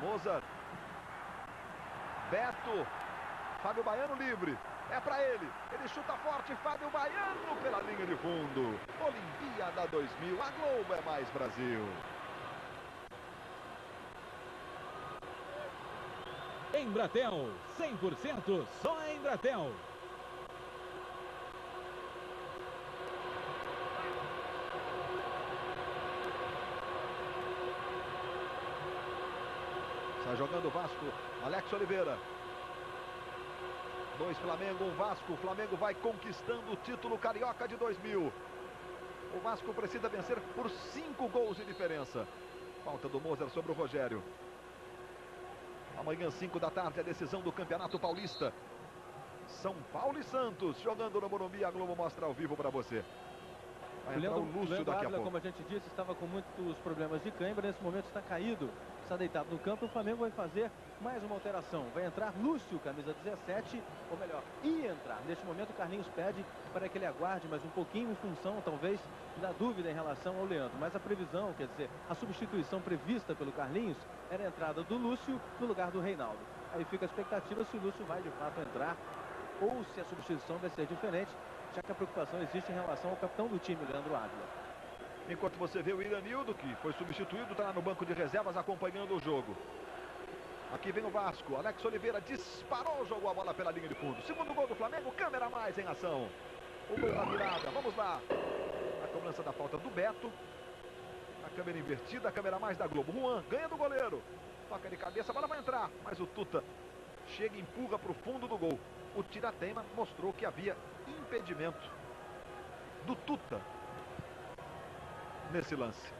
[SPEAKER 1] Mozart. Beto. Fábio Baiano livre. É pra ele. Ele chuta forte. Fábio Baiano pela linha de fundo. Olimpíada 2000. A Globo é mais Brasil.
[SPEAKER 9] Embratel, 100% só Embratel.
[SPEAKER 1] Está jogando o Vasco. Alex Oliveira. 2 Flamengo, 1 Vasco. O Flamengo vai conquistando o título carioca de 2000. O Vasco precisa vencer por 5 gols de diferença. Falta do Mozart sobre o Rogério. Amanhã, 5 da tarde, a decisão do Campeonato Paulista. São Paulo e Santos jogando no Morumbi. A Globo mostra ao vivo para você. Vai entrar o Lúcio daqui a pouco.
[SPEAKER 3] Como a gente disse, estava com muitos problemas de cãibra. Nesse momento está caído, está deitado no campo. O Flamengo vai fazer mais uma alteração. Vai entrar Lúcio, camisa 17, ou melhor, ia entrar. Neste momento o Carlinhos pede para que ele aguarde mais um pouquinho, em função, talvez, da dúvida em relação ao Leandro. Mas a previsão, quer dizer, a substituição prevista pelo Carlinhos era a entrada do Lúcio no lugar do Reinaldo. Aí fica a expectativa se o Lúcio vai de fato entrar ou se a substituição vai ser diferente, já que a preocupação existe em relação ao capitão do time, Leandro Ávila.
[SPEAKER 1] Enquanto você vê o Iranildo, que foi substituído, está lá no banco de reservas acompanhando o jogo. Aqui vem o Vasco. Alex Oliveira disparou, jogou a bola pela linha de fundo. Segundo gol do Flamengo, câmera mais em ação. O gol da virada, vamos lá. A cobrança da falta do Beto. A câmera invertida, a câmera mais da Globo. Juan ganha do goleiro. Toca de cabeça, a bola vai entrar. Mas o Tuta chega e empurra para o fundo do gol. O Tiratema mostrou que havia impedimento do Tuta nesse lance.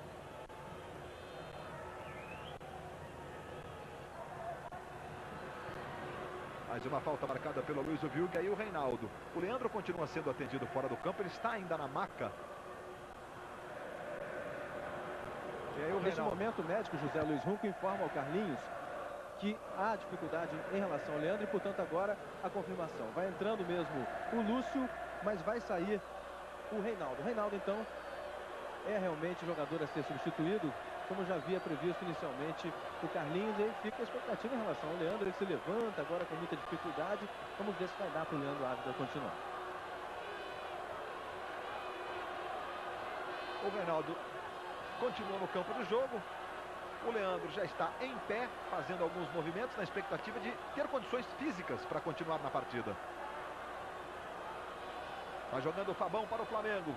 [SPEAKER 1] Mais uma falta marcada pelo Luiz Vilg e aí o Reinaldo. O Leandro continua sendo atendido fora do campo, ele está ainda na maca.
[SPEAKER 3] E aí, nesse momento, o médico José Luiz Runco informa ao Carlinhos que há dificuldade em relação ao Leandro e, portanto, agora a confirmação. Vai entrando mesmo o Lúcio, mas vai sair o Reinaldo. O Reinaldo, então, é realmente o jogador a ser substituído, como já havia previsto inicialmente o Carlinhos. E aí fica a expectativa em relação ao Leandro. Ele se levanta agora com muita dificuldade. Vamos ver se vai dar para o Leandro Ávila continuar.
[SPEAKER 1] O Reinaldo continua no campo do jogo. O Leandro já está em pé, fazendo alguns movimentos na expectativa de ter condições físicas para continuar na partida. Vai jogando o Fabão para o Flamengo.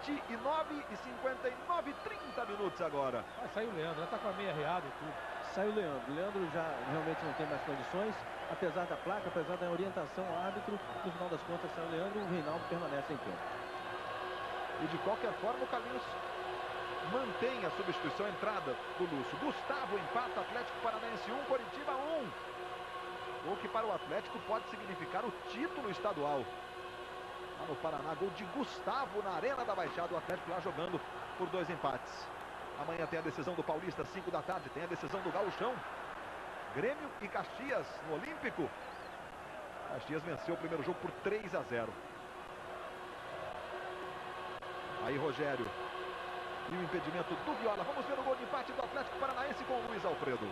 [SPEAKER 1] 29 e 59, 30 minutos agora.
[SPEAKER 4] Vai sair o Leandro, já está com a meia reada e tudo.
[SPEAKER 3] Sai o Leandro. O Leandro já realmente não tem mais condições, apesar da placa, apesar da orientação ao árbitro. No final das contas, sai o Leandro e o Reinaldo permanece em campo.
[SPEAKER 1] E de qualquer forma, o Carlinhos mantém a substituição, a entrada do Lúcio. Gustavo empata, Atlético Paranaense 1, Coritiba 1. Gol que para o Atlético pode significar o título estadual. Lá no Paraná, gol de Gustavo na Arena da Baixada. O Atlético lá jogando por 2 empates. Amanhã tem a decisão do Paulista, 5 da tarde. Tem a decisão do Gauchão. Grêmio e Caxias no Olímpico. Caxias venceu o primeiro jogo por 3-0. Aí Rogério. E o impedimento do Viola. Vamos ver o gol de empate do Atlético Paranaense com o Luiz Alfredo.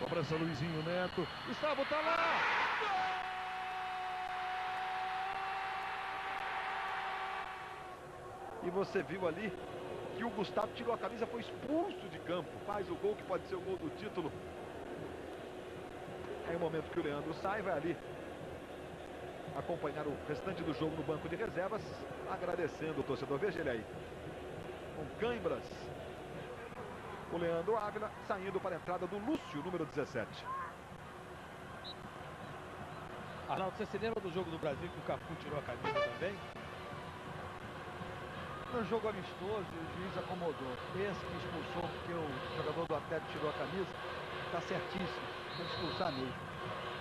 [SPEAKER 1] Cobrança Luizinho Neto. Gustavo tá lá! E você viu ali que o Gustavo tirou a camisa, foi expulso de campo. Faz o gol que pode ser o gol do título. É o momento que o Leandro sai, vai ali acompanhar o restante do jogo no banco de reservas, agradecendo o torcedor. Veja ele aí, com cãibras. O Leandro Ávila saindo para a entrada do Lúcio, número 17.
[SPEAKER 4] Arnaldo, você se lembra do jogo do Brasil que o Cafu tirou a camisa também?
[SPEAKER 6] No jogo amistoso, o juiz acomodou. Esse que expulsou porque o jogador do Atlético tirou a camisa, está certíssimo, tem que expulsar mesmo.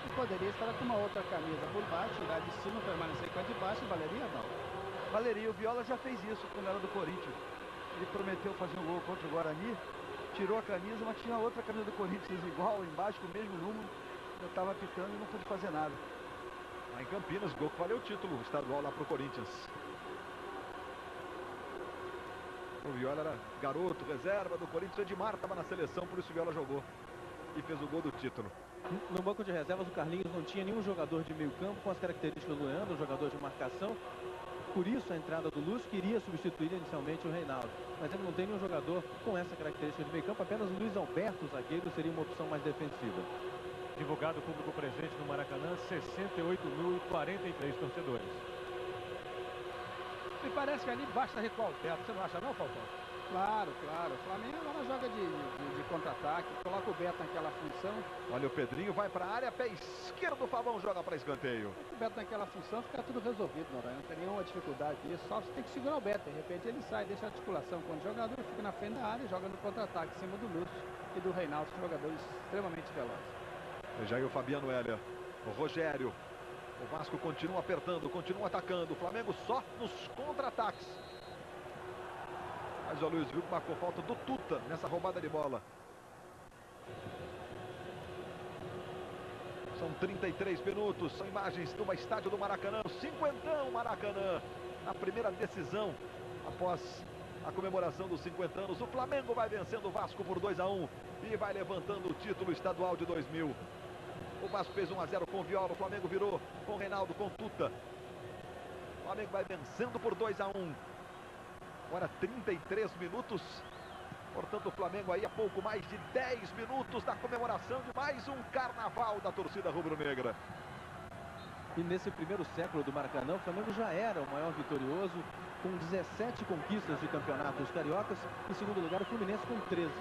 [SPEAKER 5] E poderia estar com uma outra camisa por baixo, tirar de cima, permanecer com a de baixo, valeria não.
[SPEAKER 6] Valeria, o Viola já fez isso quando era do Corinthians. Ele prometeu fazer um gol contra o Guarani, tirou a camisa, mas tinha outra camisa do Corinthians igual, embaixo, com o mesmo número. Eu estava apitando e não pude fazer nada.
[SPEAKER 1] Lá em Campinas, gol que valeu o título estadual lá pro Corinthians. O Viola era garoto, reserva do Corinthians. O Edmar estava na seleção, por isso o Viola jogou e fez o gol do título.
[SPEAKER 3] No banco de reservas, o Carlinhos não tinha nenhum jogador de meio campo com as características do Leandro, jogador de marcação. Por isso a entrada do Lúcio queria substituir inicialmente o Reinaldo. Mas ele não tem nenhum jogador com essa característica de meio campo. Apenas o Luiz Alberto, o zagueiro, seria uma opção mais defensiva.
[SPEAKER 2] Divulgado o público presente no Maracanã, 68.043 torcedores.
[SPEAKER 4] Me parece que ali basta recuar o Beto. Você não acha não, Falcão?
[SPEAKER 5] Claro, claro. O Flamengo agora joga de contra-ataque, coloca o Beto naquela função.
[SPEAKER 1] Olha, o Pedrinho vai para a área, pé esquerdo, o Fabão joga para escanteio.
[SPEAKER 5] O Beto naquela função fica tudo resolvido, Noronha. Não tem nenhuma dificuldade nisso. Só você tem que segurar o Beto. De repente ele sai, deixa a articulação com o jogador, fica na frente da área e joga no contra-ataque em cima do Lúcio e do Reinaldo, jogadores extremamente velozes.
[SPEAKER 1] Veja aí o Fabiano Heller, o Rogério. O Vasco continua apertando, continua atacando. O Flamengo só nos contra-ataques. Mas o Luiz viu que marcou falta do Tuta nessa roubada de bola. São 33 minutos. São imagens do estádio do Maracanã. Cinquentão Maracanã. Na primeira decisão após a comemoração dos 50 anos. O Flamengo vai vencendo o Vasco por 2-1 e vai levantando o título estadual de 2000. O Vasco fez 1-0 com o Viola, o Flamengo virou com o Reinaldo, com o Tuta. O Flamengo vai vencendo por 2-1. Agora 33 minutos. Portanto, o Flamengo aí a pouco mais de 10 minutos da comemoração de mais um carnaval da torcida rubro-negra.
[SPEAKER 3] E nesse primeiro século do Maracanã, o Flamengo já era o maior vitorioso, com 17 conquistas de campeonatos cariocas. Em segundo lugar, o Fluminense com 13.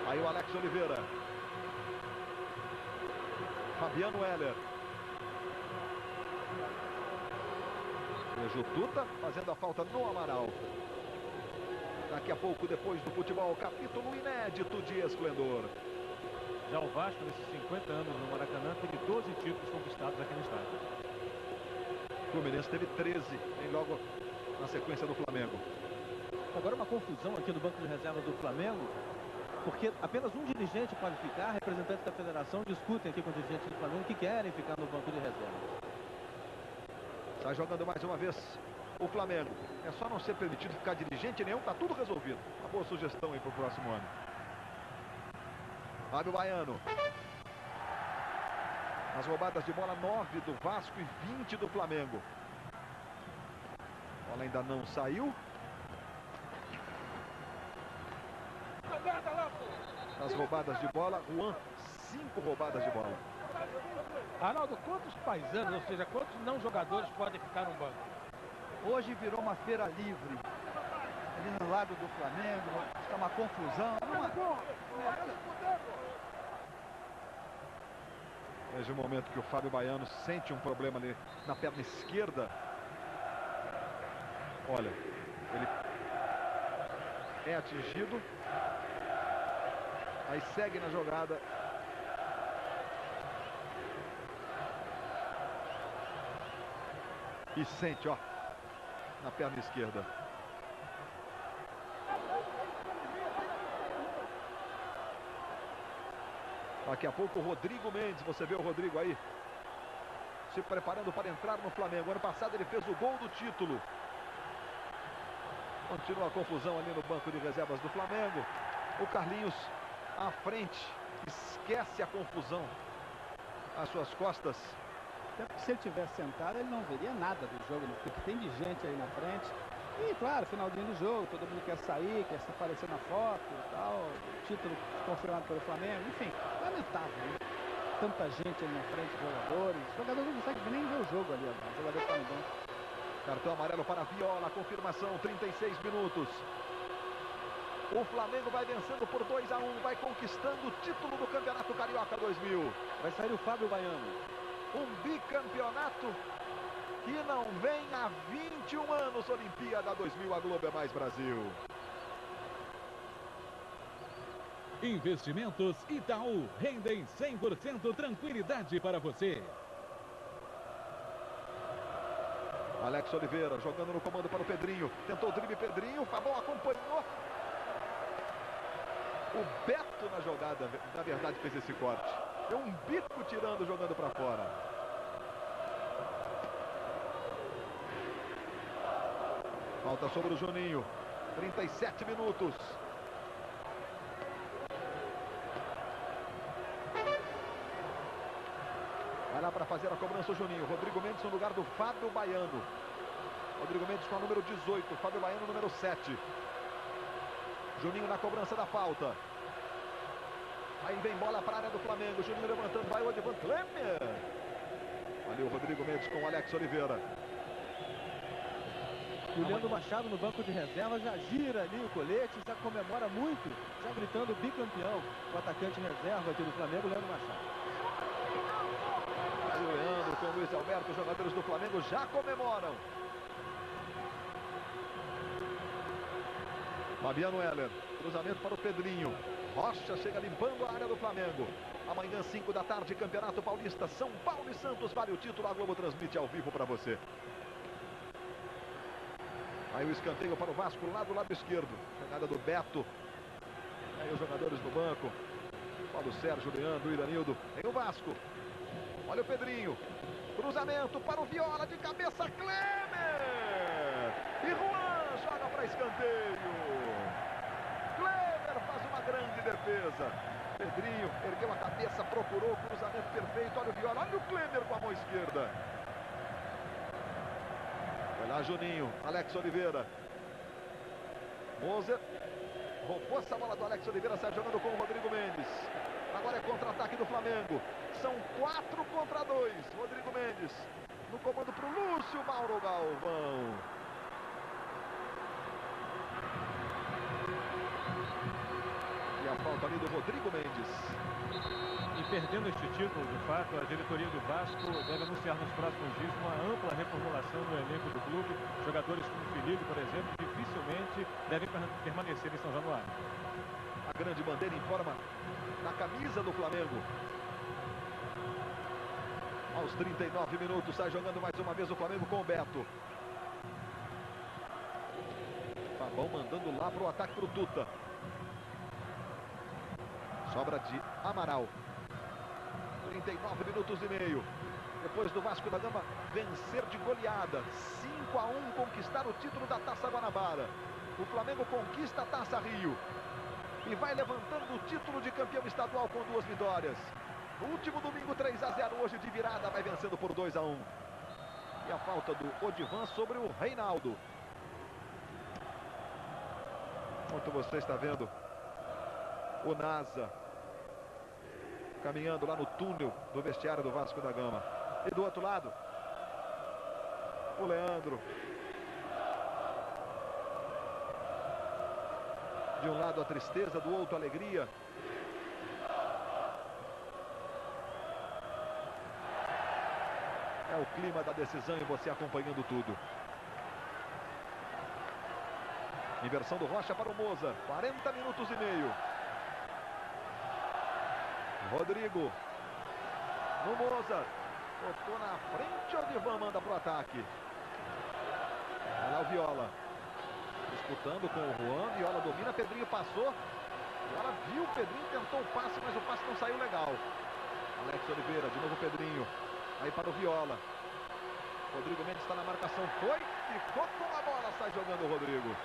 [SPEAKER 1] Aí o Alex Oliveira. Fabiano Heller. Veja o Tuta fazendo a falta no Amaral. Daqui a pouco, depois do futebol, capítulo inédito de esplendor.
[SPEAKER 2] Já o Vasco, nesses 50 anos no Maracanã, teve 12 títulos conquistados aqui no estádio.
[SPEAKER 1] O Fluminense teve 13, em logo na sequência do Flamengo.
[SPEAKER 3] Agora uma confusão aqui no banco de reservas do Flamengo, porque apenas um dirigente pode ficar. Representantes da federação discutem aqui com os dirigentes do Flamengo que querem ficar no banco de reservas.
[SPEAKER 1] Sai jogando mais uma vez o Flamengo. É só não ser permitido ficar dirigente nenhum, tá tudo resolvido. Uma boa sugestão aí pro próximo ano. Fábio Baiano. As roubadas de bola, 9 do Vasco e 20 do Flamengo. A bola ainda não saiu. As roubadas de bola, Juan, 5 roubadas de bola.
[SPEAKER 4] Arnaldo, quantos paisanos, ou seja, quantos não jogadores podem ficar no banco?
[SPEAKER 6] Hoje virou uma feira livre. Ali no lado do Flamengo, está uma confusão.
[SPEAKER 1] Veja o momento que o Fábio Baiano sente um problema ali na perna esquerda. Olha, ele é atingido. Aí segue na jogada. E sente, ó, na perna esquerda. Daqui a pouco o Rodrigo Mendes, você vê o Rodrigo aí se preparando para entrar no Flamengo. Ano passado ele fez o gol do título. Continua a confusão ali no banco de reservas do Flamengo. O Carlinhos à frente, esquece a confusão às suas costas.
[SPEAKER 5] Até porque se ele tivesse sentado, ele não veria nada do jogo, né? Porque tem de gente aí na frente. E claro, finalzinho do jogo, todo mundo quer sair, quer se aparecer na foto e tal. O título confirmado pelo Flamengo, enfim, lamentável, né? Tanta gente ali na frente, jogadores. Os jogadores não conseguem nem ver o jogo ali, ó. O jogador tá no banco.
[SPEAKER 1] Cartão amarelo para Viola, confirmação, 36 minutos. O Flamengo vai vencendo por 2-1, vai conquistando o título do Campeonato Carioca 2000.
[SPEAKER 3] Vai sair o Fábio Baiano.
[SPEAKER 1] Um bicampeonato que não vem há 21 anos. Olimpíada 2000, a Globo é mais Brasil.
[SPEAKER 9] Investimentos Itaú rendem 100% tranquilidade para você.
[SPEAKER 1] Alex Oliveira jogando no comando para o Pedrinho. Tentou o drible, Pedrinho. Fabão acompanhou. O Beto na jogada, na verdade, fez esse corte. Deu um bico tirando, jogando para fora. Falta sobre o Juninho. 37 minutos. Vai lá para fazer a cobrança o Juninho. Rodrigo Mendes no lugar do Fábio Baiano. Rodrigo Mendes com a número 18. Fábio Baiano, número 7. Juninho na cobrança da falta. Aí vem bola para a área do Flamengo. Juninho levantando, vai o Odivan Klemer. Ali o Rodrigo Mendes com o Alex Oliveira.
[SPEAKER 3] E o Leandro Machado no banco de reserva já gira ali o colete, já comemora muito, já gritando bicampeão. O atacante reserva aqui do Flamengo, Leandro Machado.
[SPEAKER 1] Aí o Leandro com o Luiz Alberto, os jogadores do Flamengo já comemoram. Fabiano Heller, cruzamento para o Pedrinho. Rocha chega limpando a área do Flamengo. Amanhã, 5 da tarde, Campeonato Paulista, São Paulo e Santos, vale o título. A Globo transmite ao vivo para você. Aí o escanteio para o Vasco, lá do lado esquerdo. Chegada do Beto. Aí os jogadores do banco. Paulo Sérgio, Leandro, Iranildo. Tem o Vasco. Olha o Pedrinho. Cruzamento para o Viola, de cabeça, Klemer. E Juan joga para escanteio. Klemer faz uma grande defesa. Pedrinho ergueu a cabeça, procurou o cruzamento perfeito. Olha o Viola, olha o Klemer com a mão esquerda. Vai lá Juninho, Alex Oliveira. Moser roubou essa bola do Alex Oliveira, sai jogando com o Rodrigo Mendes. Agora é contra-ataque do Flamengo. São 4 contra 2. Rodrigo Mendes no comando para o Lúcio Mauro Galvão. E a falta ali do Rodrigo Mendes.
[SPEAKER 2] E perdendo este título, de fato, a diretoria do Vasco deve anunciar nos próximos dias uma ampla reformulação no elenco do clube. Jogadores como Felipe, por exemplo, dificilmente devem permanecer em São Januário.
[SPEAKER 1] A grande bandeira em forma na camisa do Flamengo. Aos 39 minutos, sai jogando mais uma vez o Flamengo com o Beto. Fabão mandando lá para o ataque para o Tuta. Sobra de Amaral. 39 minutos e meio. Depois do Vasco da Gama vencer de goleada. 5-1, conquistar o título da Taça Guanabara. O Flamengo conquista a Taça Rio. E vai levantando o título de campeão estadual com 2 vitórias. No último domingo, 3-0. Hoje de virada vai vencendo por 2-1. E a falta do Odivan sobre o Reinaldo. Enquanto você está vendo o Nasa caminhando lá no túnel do vestiário do Vasco da Gama. E do outro lado, o Leandro. De um lado a tristeza, do outro a alegria. É o clima da decisão e você acompanhando tudo. Inversão do Rocha para o Moza. 40 minutos e meio. Rodrigo. No Mozart. Tocou na frente. Odivan manda para o ataque. Vai lá o Viola. Disputando com o Juan. Viola domina. Pedrinho passou. Viola viu o Pedrinho. Tentou o passe, mas o passe não saiu legal. Alex Oliveira. De novo o Pedrinho. Aí para o Viola. Rodrigo Mendes está na marcação. Foi. Ficou com a bola. Sai jogando o Rodrigo.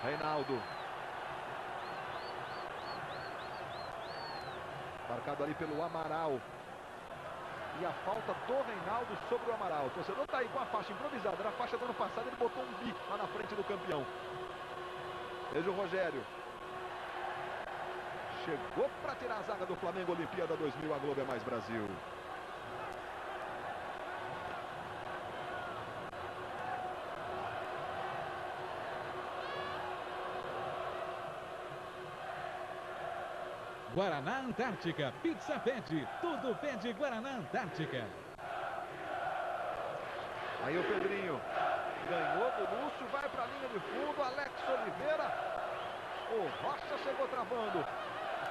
[SPEAKER 1] Reinaldo. Marcado ali pelo Amaral. E a falta do Reinaldo sobre o Amaral. O torcedor tá aí com a faixa improvisada. Na faixa do ano passado ele botou um bi lá na frente do campeão. Veja o Rogério. Chegou para tirar a zaga do Flamengo. Olimpíada 2000, a Globo é mais Brasil.
[SPEAKER 9] Guaraná Antártica, Pizza Pede, tudo pede Guaraná Antártica.
[SPEAKER 1] Aí o Pedrinho ganhou do Lúcio, vai para a linha de fundo, Alex Oliveira. O Rocha chegou travando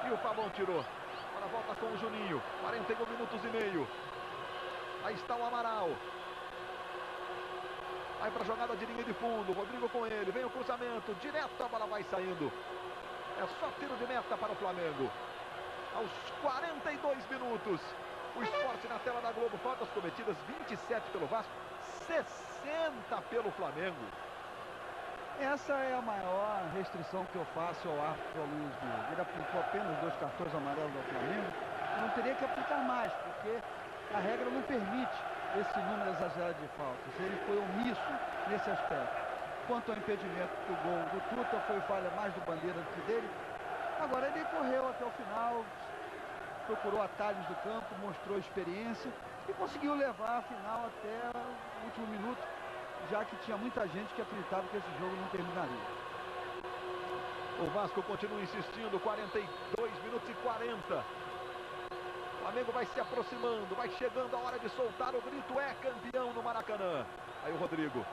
[SPEAKER 1] e o Pavão tirou. Agora volta com o Juninho, 41 minutos e meio. Aí está o Amaral. Vai para a jogada de linha de fundo, Rodrigo com ele, vem o cruzamento, direto a bola vai saindo. É só tiro de meta para o Flamengo. Aos 42 minutos, o Sport na tela da Globo, faltas cometidas, 27 pelo Vasco, 60 pelo Flamengo.
[SPEAKER 6] Essa é a maior restrição que eu faço ao árbitro Luiz Dias. Ele aplicou apenas 2 cartões amarelos ao Flamengo. Não teria que aplicar mais, porque a regra não permite esse número exagerado de faltas. Ele foi omisso nesse aspecto. Quanto ao impedimento do gol do Tuta, foi falha mais do Bandeira do que dele. Agora ele correu até o final, procurou atalhos do campo, mostrou experiência e conseguiu levar a final até o último minuto, já que tinha muita gente que acreditava que esse jogo não terminaria.
[SPEAKER 1] O Vasco continua insistindo, 42 minutos e 40. O Flamengo vai se aproximando, vai chegando a hora de soltar o grito, é campeão no Maracanã. Aí o Rodrigo,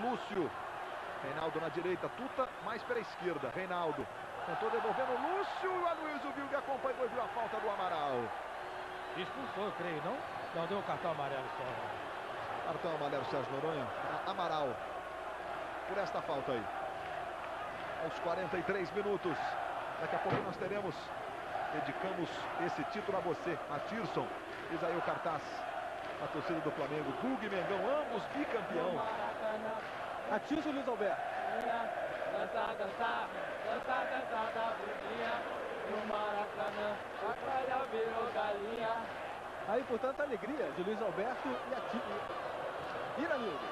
[SPEAKER 1] Lúcio, Reinaldo na direita, Tuta mais pela esquerda, Reinaldo. Tentou devolvendo o Lúcio, o Aloysio viu que acompanhou e viu a falta do Amaral.
[SPEAKER 4] Expulsou, eu creio, não? Não, deu o cartão amarelo só.
[SPEAKER 1] Cartão amarelo, Sérgio Noronha. Amaral, por esta falta aí. Aos 43 minutos. Daqui a pouco nós teremos, dedicamos esse título a você, a Tirson. Diz aí o cartaz, a torcida do Flamengo, Guga e Mengão, ambos bicampeão.
[SPEAKER 3] A Tirson e Luiz Alberto.
[SPEAKER 10] Dançar, dançar, dançar, dançar da bundinha no Maracanã, a calha virou galinha.
[SPEAKER 3] Aí, portanto, a alegria de Luiz Alberto e a Tirson. Iranildo.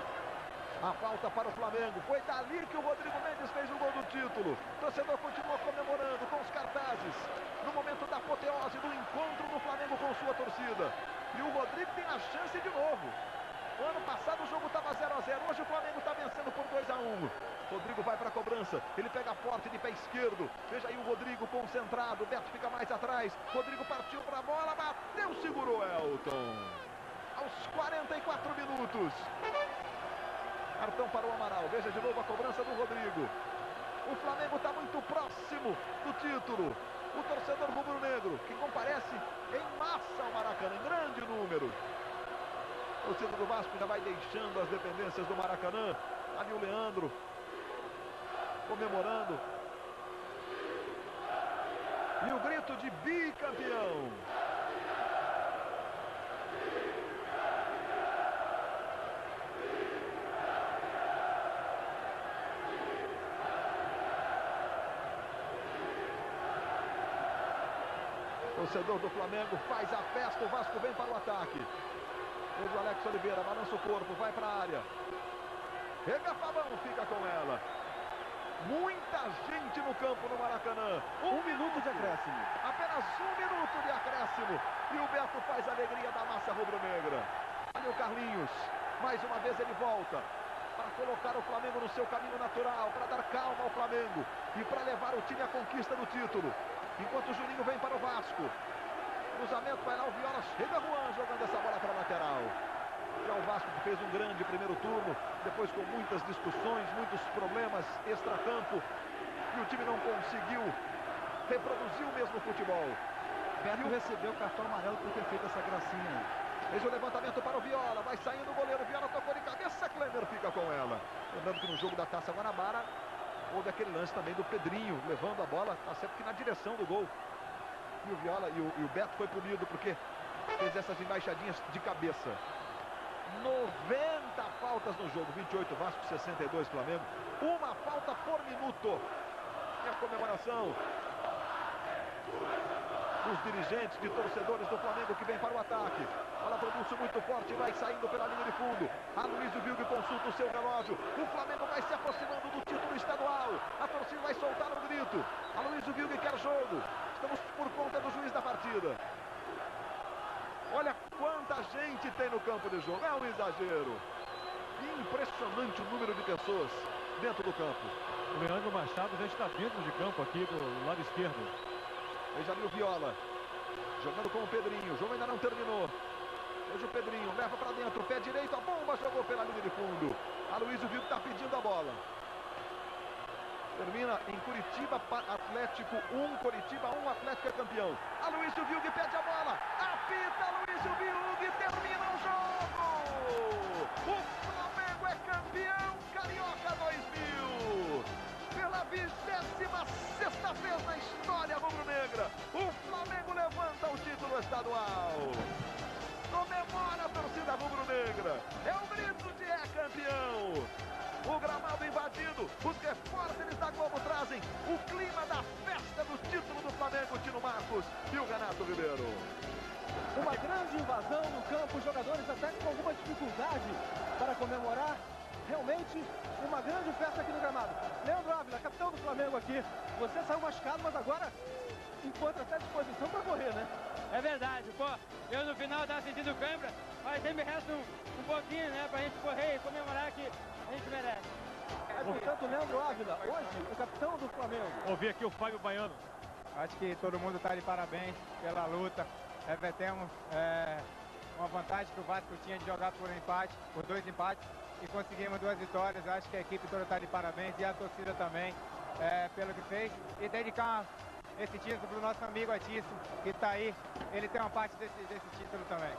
[SPEAKER 1] A falta para o Flamengo, foi dali que o Rodrigo Mendes fez o gol do título. O torcedor continua comemorando com os cartazes, no momento da apoteose do encontro do Flamengo com sua torcida. E o Rodrigo tem a chance de novo. No ano passado o jogo estava 0 a 0, hoje o Flamengo está vencendo por 2 a 1. Rodrigo vai para a cobrança, ele pega forte de pé esquerdo. Veja aí o Rodrigo concentrado, o Beto fica mais atrás. Rodrigo partiu para a bola, bateu, segurou Elton. Aos 44 minutos. Cartão para o Amaral, veja de novo a cobrança do Rodrigo. O Flamengo está muito próximo do título. O torcedor rubro-negro, que comparece em massa ao Maracanã, em grande número. O torcedor do Vasco já vai deixando as dependências do Maracanã. Ali o Leandro comemorando. E o grito de bicampeão. O torcedor do Flamengo faz a festa, o Vasco vem para o ataque. O Alex Oliveira balança o corpo, vai para a área. Rega Fabão, fica com ela. Muita gente no campo no Maracanã.
[SPEAKER 3] Um minuto de acréscimo.
[SPEAKER 1] Apenas 1 minuto de acréscimo. E o Beto faz a alegria da massa rubro-negra. Ali o Carlinhos. Mais uma vez ele volta para colocar o Flamengo no seu caminho natural, para dar calma ao Flamengo e para levar o time à conquista do título. Enquanto o Juninho vem para o Vasco. Cruzamento, vai lá o Viola, chega Juan jogando essa bola para a lateral. Já o Vasco que fez um grande primeiro turno, depois com muitas discussões, muitos problemas extracampo, e o time não conseguiu reproduzir o mesmo futebol.
[SPEAKER 6] Beto recebeu o cartão amarelo por ter feito essa gracinha aí.
[SPEAKER 1] Fez o levantamento para o Viola, vai saindo o goleiro, Viola tocou de cabeça, Klemer fica com ela. Lembrando que no jogo da Taça Guanabara, houve aquele lance também do Pedrinho, levando a bola, tá certo que na direção do gol. E o Viola e o Beto foi punido porque fez essas embaixadinhas de cabeça. 90 faltas no jogo, 28 Vasco, 62 Flamengo, uma falta por minuto. E a comemoração dos dirigentes, de torcedores do Flamengo que vem para o ataque. Bola pro Múcio muito forte, vai saindo pela linha de fundo. Aloysio Vilgue consulta o seu relógio. O Flamengo vai se aproximando do título estadual. A torcida vai soltar um grito. Aloysio Vilgue quer jogo. Estamos por conta do juiz da partida. Olha quanta gente tem no campo de jogo. É um exagero. Impressionante o número de pessoas dentro do campo.
[SPEAKER 2] O Leandro Machado já está dentro de campo aqui do lado esquerdo.
[SPEAKER 1] Veja ali o Viola. Jogando com o Pedrinho. O jogo ainda não terminou. Veja o Pedrinho. Leva para dentro. Pé direito. A bomba jogou pela linha de fundo. Aloysio Vilgue está pedindo a bola. Termina em Curitiba, Atlético 1, Curitiba 1, Atlético é campeão. Aloysio Vilgue pede a bola. Apita Aloysio Vilgue. Termina o jogo. O Flamengo é campeão Carioca 2000. Pela 26ª vez na história rubro-negra, o Flamengo levanta o título estadual. Comemora a torcida rubro-negra. É o grito de é campeão. O gramado invadido, os repórteres da Globo trazem o clima da festa do título do Flamengo, Tino Marcos e o Renato Ribeiro.
[SPEAKER 3] Uma grande invasão no campo, os jogadores até com alguma dificuldade para comemorar. Realmente uma grande festa aqui no gramado. Leandro Ávila, capitão do Flamengo aqui, você saiu machucado, mas agora encontra até disposição para correr, né?
[SPEAKER 8] É verdade, pô, eu no final tava sentindo cãibra, mas sempre resta um pouquinho, né, pra gente correr e comemorar que a gente merece.
[SPEAKER 3] É, portanto, Leandro Ávila, hoje o capitão do Flamengo.
[SPEAKER 2] Ouvir aqui o Fábio Baiano.
[SPEAKER 11] Acho que todo mundo está de parabéns pela luta. Revertemos uma vantagem que o Vasco tinha de jogar por empate, por 2 empates, e conseguimos 2 vitórias. Acho que a equipe toda está de parabéns e a torcida também pelo que fez. E dedicar esse título para o nosso amigo Atício, que está aí. Ele tem uma parte desse título também.